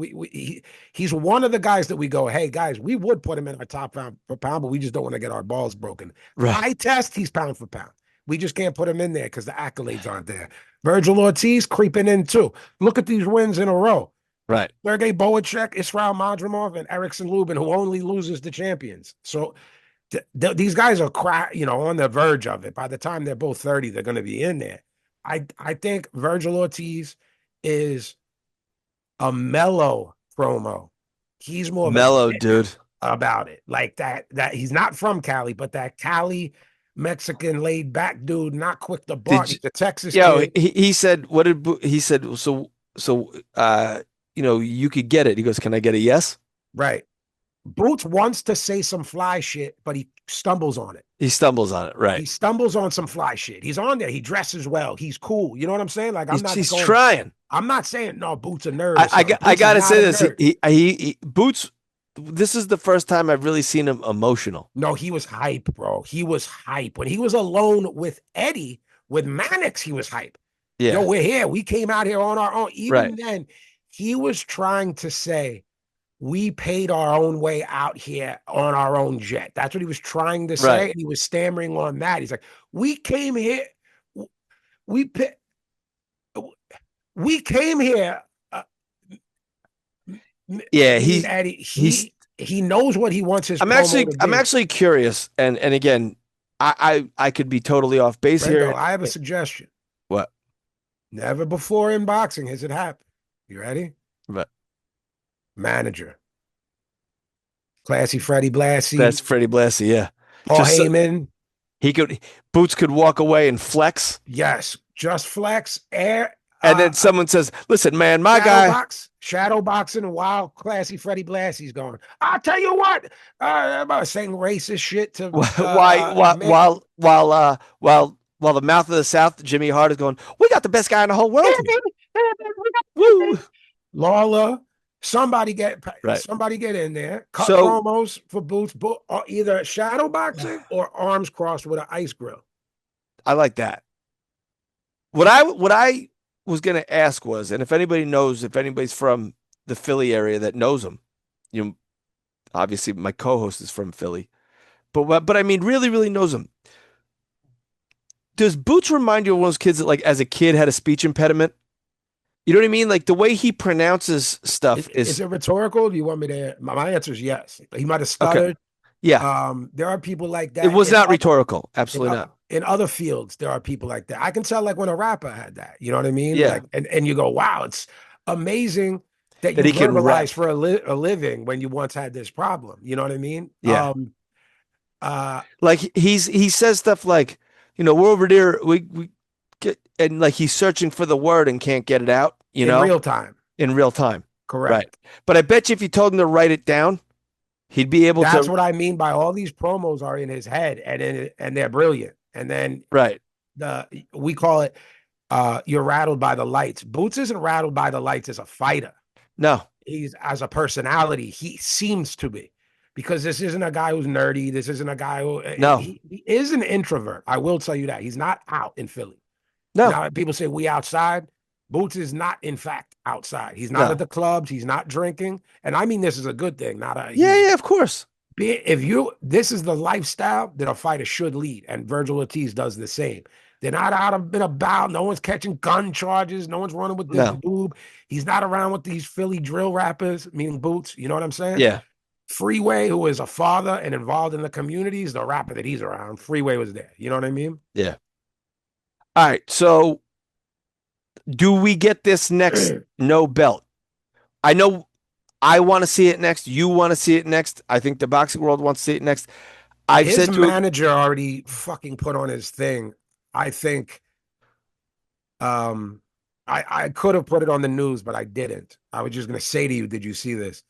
He's one of the guys that we go, hey, guys, we would put him in our top pound for pound, but we just don't want to get our balls broken. Right. Eye test, he's pound for pound. We just can't put him in there because the accolades aren't there. Vergil Ortiz creeping in too. Look at these wins in a row. Right. Sergey Boachek, Israel Madrimov, and Erickson Lubin, who only loses to champions. So these guys are on the verge of it. By the time they're both 30, they're going to be in there. I think Vergil Ortiz is a mellow promo. He's more mellow, dude, about it. Like that he's not from Cali, but that Cali Mexican laid back dude, not quick to bark. He's a Texas kid. He said, what did he said? So, you could get it. He goes, can I get a yes? Right. Boots wants to say some fly shit, but he stumbles on it. He stumbles on it, right? He stumbles on some fly shit. He's on there. He dresses well. He's cool. You know what I'm saying? Like he's trying. I'm not saying no. Boots a nerd. I gotta say this. He Boots. This is the first time I've really seen him emotional. No, he was hype, bro. He was hype when he was alone with Eddie with Mannix. He was hype. Yeah. Yo, we're here. We came out here on our own. Even then, he was trying to say, we paid our own way out here on our own jet. That's what he was trying to say. Right. And he was stammering on that. He's like, we came here. We came here. Yeah, he knows what he wants his. I'm actually curious, and again, I could be totally off base Brendo, here. I have a suggestion. What? Never before in boxing has it happened. You ready? What? Manager. Classy Freddie Blassie. That's Freddie Blassie, yeah. Paul Heyman. Boots could walk away and flex. Yes, just flex. And then someone says, listen, man, my guy. Shadow boxing, wild, classy Freddie Blassie's going, I'll tell you what, about saying racist shit to While the mouth of the South, Jimmy Hart is going, we got the best guy in the whole world. Woo. Lawler, somebody get in there, cut promos for Boots, either shadow boxing or arms crossed with an ice grill. I like that. What I was going to ask was, and if anybody's from the Philly area that knows him, obviously my co-host is from Philly, but I mean, really, really knows him. Does Boots remind you of one of those kids that, like, as a kid had a speech impediment? You know what I mean? Like the way he pronounces stuff is it rhetorical? Do you want me to? My answer is yes. He might have stuttered. Okay. Yeah. There are people like that. It was not rhetorical. Absolutely not. In other fields, there are people like that. I can tell, like, when a rapper had that. You know what I mean? Yeah. Like, and you go, wow, it's amazing that you verbalize for a living when you once had this problem. You know what I mean? Yeah. Like he says stuff like, we're over there, we get, and like he's searching for the word and can't get it out. In real time. In real time. Correct. Right. But I bet you if you told him to write it down, he'd be able to. That's what I mean by all these promos are in his head, and they're brilliant. And then we call it you're rattled by the lights. Boots isn't rattled by the lights as a fighter. No. He's, as a personality, he seems to be. Because this isn't a guy who's nerdy. This isn't a guy who he is an introvert. I will tell you that. He's not out in Philly. No. Now, people say we outside. Boots is not, in fact, outside. He's not at the clubs. He's not drinking. And I mean, this is a good thing. Yeah, of course. This is the lifestyle that a fighter should lead, and Vergil Ortiz does the same. They're not out and about. No one's catching gun charges. No one's running with this boob. He's not around with these Philly drill rappers, meaning Boots. You know what I'm saying? Yeah. Freeway, who is a father and involved in the communities, the rapper that he's around, Freeway was there. You know what I mean? Yeah. All right. So do we get this next no belt? I know I want to see it next. You want to see it next. I think the boxing world wants to see it next. His manager already fucking put on his thing. I think I could have put it on the news, but I didn't. I was just going to say to you, did you see this?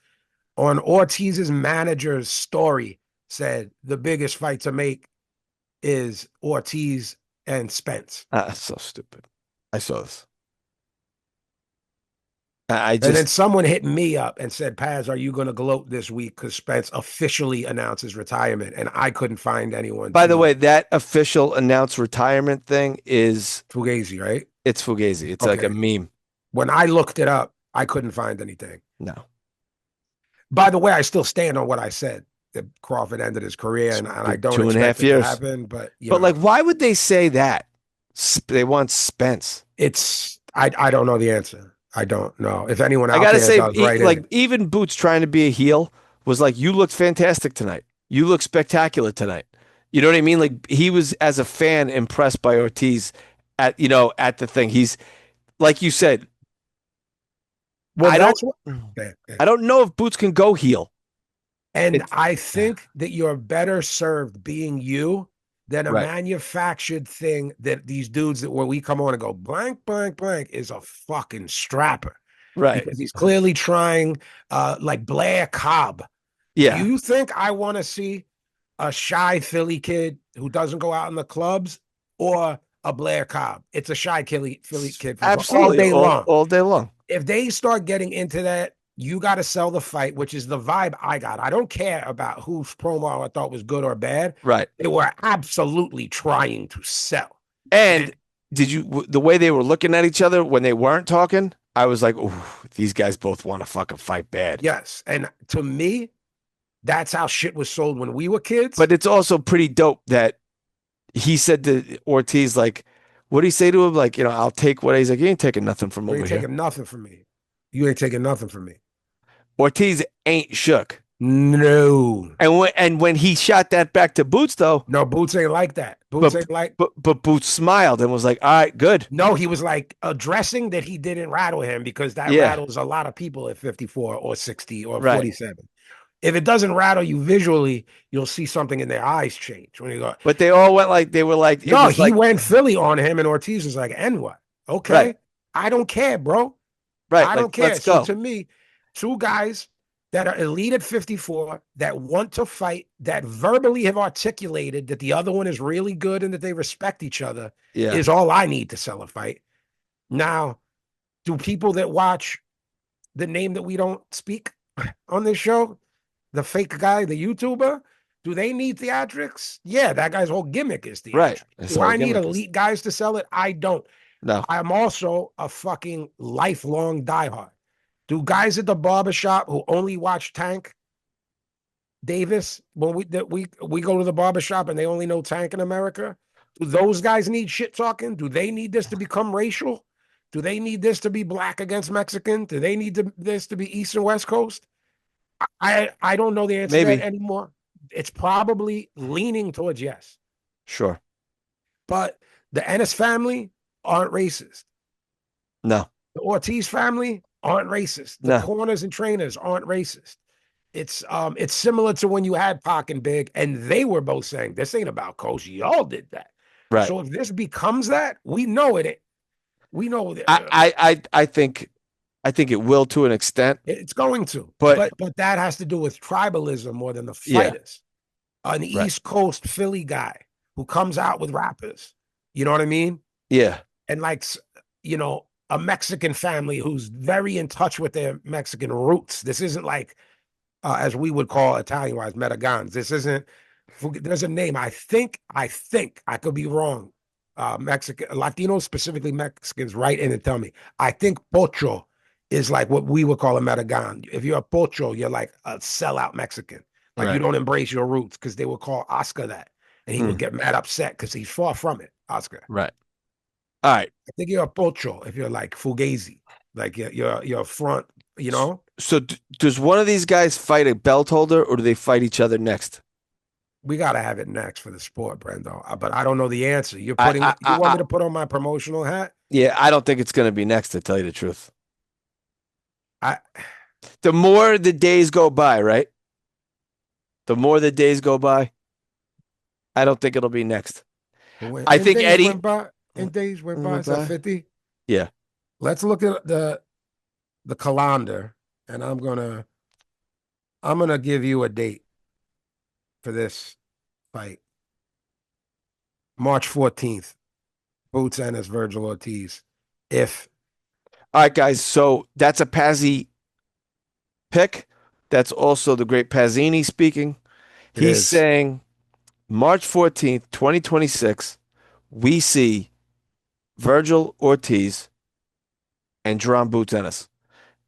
On Ortiz's manager's story said the biggest fight to make is Ortiz and Spence. That's so stupid. I saw this. And then someone hit me up and said, Paz, are you going to gloat this week because Spence officially announces retirement? And I couldn't find anyone. By the way, that official announced retirement thing is Fugazi, right? It's Fugazi. It's like a meme. When I looked it up, I couldn't find anything. No. By the way, I still stand on what I said, that Crawford ended his career, and I don't 2.5 years to happen. But like, why would they say that? They want Spence. I don't know the answer. I don't know. If anyone out I gotta there say, does, like, even Boots trying to be a heel was like, you looked fantastic tonight. You look spectacular tonight. You know what I mean? Like, he was, as a fan, impressed by Ortiz at the thing. He's, like you said, I don't know if Boots can go heel. And I think that you're better served being you than a manufactured thing that these dudes that when we come on and go blank, blank, blank is a fucking strapper. Right. Because he's clearly trying like Blair Cobb. Yeah. Do you think I want to see a shy Philly kid who doesn't go out in the clubs or a Blair Cobb? It's a shy Philly kid. Absolutely. All day long. If they start getting into that, you got to sell the fight, which is the vibe I got. I don't care about whose promo I thought was good or bad. Right. They were absolutely trying to sell. And the way they were looking at each other when they weren't talking, I was like, ooh, these guys both want to fucking fight bad. Yes. And to me, that's how shit was sold when we were kids. But it's also pretty dope that he said to Ortiz, like, what did he say to him? Like, I'll take what he's like, you ain't taking nothing from over here. You ain't taking nothing from me. You ain't taking nothing from me. Ortiz ain't shook. No. And when he shot that back to Boots, though. No, Boots ain't like that. But Boots smiled and was like, all right, good. No, he was like addressing that he didn't rattle him because that rattles a lot of people at 54 or 60 or 47. If it doesn't rattle you visually, you'll see something in their eyes change when you go. But they all went like, they were like. No, he went Philly on him and Ortiz was like, and what? Okay. Right. I don't care, bro. Right. I Like, don't care. let's So go. to me, two guys that are elite at 54 that want to fight, that verbally have articulated that the other one is really good and that they respect each other Yeah. is all I need to sell a fight. Now, do people that watch the name that we don't speak on this show, the fake guy, the YouTuber, do they need theatrics? Yeah, that guy's whole gimmick is Right. theatrics. His Do whole I need gimmick is elite guys to sell it? I don't. no. I'm also a fucking lifelong diehard. Do guys at the barbershop who only watch Tank Davis when we go to the barbershop and they only know Tank in America? Do those guys need shit talking? Do they need this to become racial? Do they need this to be black against Mexican? Do they need this to be East and West Coast? I don't know the answer to that Maybe. anymore. It's probably leaning towards yes. Sure. But the Ennis family aren't racist. No. The Ortiz family aren't racist. The No. corners and trainers aren't racist. It's similar to when you had Pac and Big, and they were both saying this ain't about coach. Y'all did that. Right. So if this becomes that, we know it. We know that, I think it will to an extent, it's going to, but but that has to do with tribalism more than the yeah. fighters. An Right. East Coast Philly guy who comes out with rappers, you know what I mean? Yeah. And like, a Mexican family who's very in touch with their Mexican roots. This isn't like, as we would call Italian wise, Metagans. This isn't. There's a name. I could be wrong. Mexican, Latinos, specifically Mexicans, write in and tell me. I think Pocho is like what we would call a Metagan. If you're a Pocho, you're like a sellout Mexican. Like you Right. don't embrace your roots because they would call Oscar that, and he would Mm. get mad upset because he's far from it. Oscar. Right. All right. I think you're a Pocho if you're like Fugazi, like you're front. You know, So does one of these guys fight a belt holder or do they fight each other next? we got to have it next for the sport, Brendo. But I don't know the answer. You're I, putting. I, You I, want I me to put on my promotional hat? yeah, I don't think it's going to be next, to tell you the truth. I The more the days go by, right? The more the days go by, I don't think it'll be next. when I and think days Eddie went by. And days went by. It's at 50. Yeah. Let's look at the calendar, and I'm gonna give you a date for this fight. March 14th. Boots Ennis, Vergil Ortiz. If All right, guys. So that's a Pazzi pick. That's also the great Pazzini speaking. it He's is, saying March 14th, 2026, we see Vergil Ortiz and Jerome Boots Ennis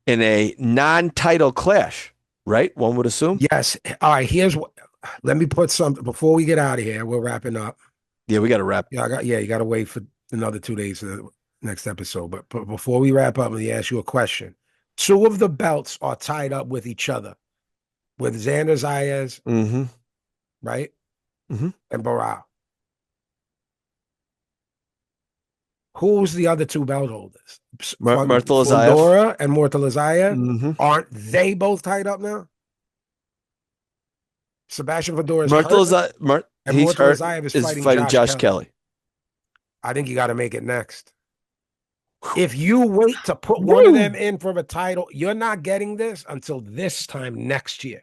in a non-title clash, right? One would assume. yes. All right. Here's what. Let me put something before we get out of here. We're wrapping up. Yeah, we got to wrap. Yeah, you got to wait for another 2 days for the next episode. But before we wrap up, let me ask you a question. Two of the belts are tied up with each other, with Xander Zayas, Mm-hmm. right, Mm-hmm. and Barao. Who's the other two belt holders? Murtala Zayev. Fundora and Mortalazayev. Mm-hmm. Aren't they both tied up now? Sebastian Fundora is Murtala hurt, and he's hurt. Mortalazayev is Is fighting fighting Josh Kelly. Kelly. I think you got to make it next. If you wait to put one of them in for the title, you're not getting this until this time next year.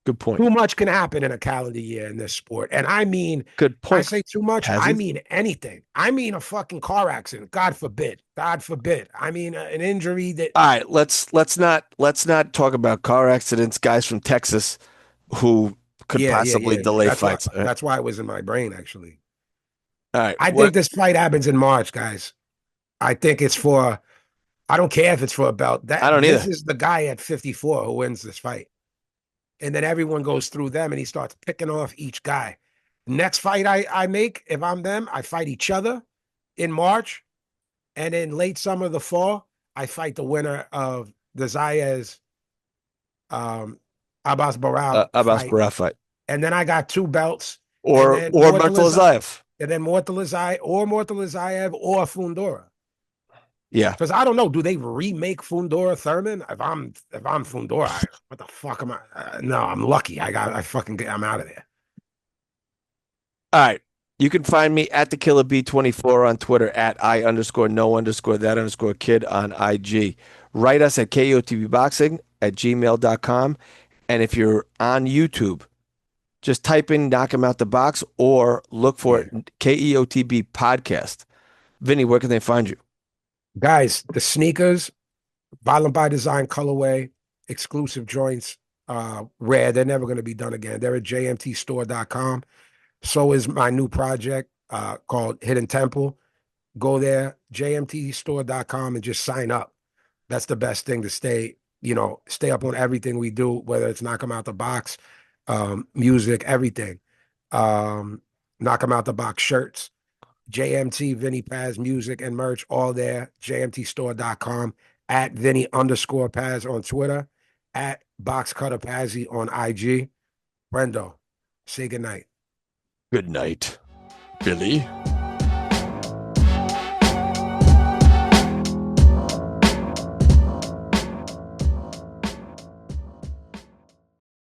Good point. Too much can happen in a calendar year in this sport. And I mean, Good point. I say too much, I mean anything. I mean a fucking car accident. God forbid. God forbid. I mean an injury that. All right, let's not talk about car accidents, guys from Texas who could possibly delay fights. That's why it was in my brain, actually. All right. I think this fight happens in March, guys. I think it's for, I don't care if it's for a belt. I don't either. This is the guy at 54 who wins this fight. And then everyone goes through them and he starts picking off each guy. Next fight I make, if I'm them, I fight each other in March. And in late summer, the fall, I fight the winner of the Zayas Abbas Barao fight. And then I got two belts. Or Murtala Zayev. And then Mortala Zayev or Fundora. Yeah. Because I don't know, do they remake Fundora Thurman? If I'm Fundora, what the fuck am I? No, I'm lucky. I'm out of there. All right. You can find me at the Killer B24 on Twitter, at I underscore no underscore that underscore kid on IG. Write us at KOTBboxing at gmail.com. And if you're on YouTube, just type in Knock 'em Out the Box or look for Yeah. it, KEOTB podcast. Vinny, where can they find you? Guys, the sneakers, Violent by Design colorway, exclusive joints, rare. They're never going to be done again. They're at jmtstore.com. So is my new project called Hidden Temple. Go there, jmtstore.com, and just sign up. That's the best thing to stay up on everything we do, whether it's Knock 'em Out the Box, music, everything. Knock 'em Out the Box shirts, JMT, Vinny Paz, music and merch, all there, jmtstore.com, at Vinny underscore Paz on Twitter, at Box Cutter Pazzi on IG. Brendo, say goodnight. Good night, Billy.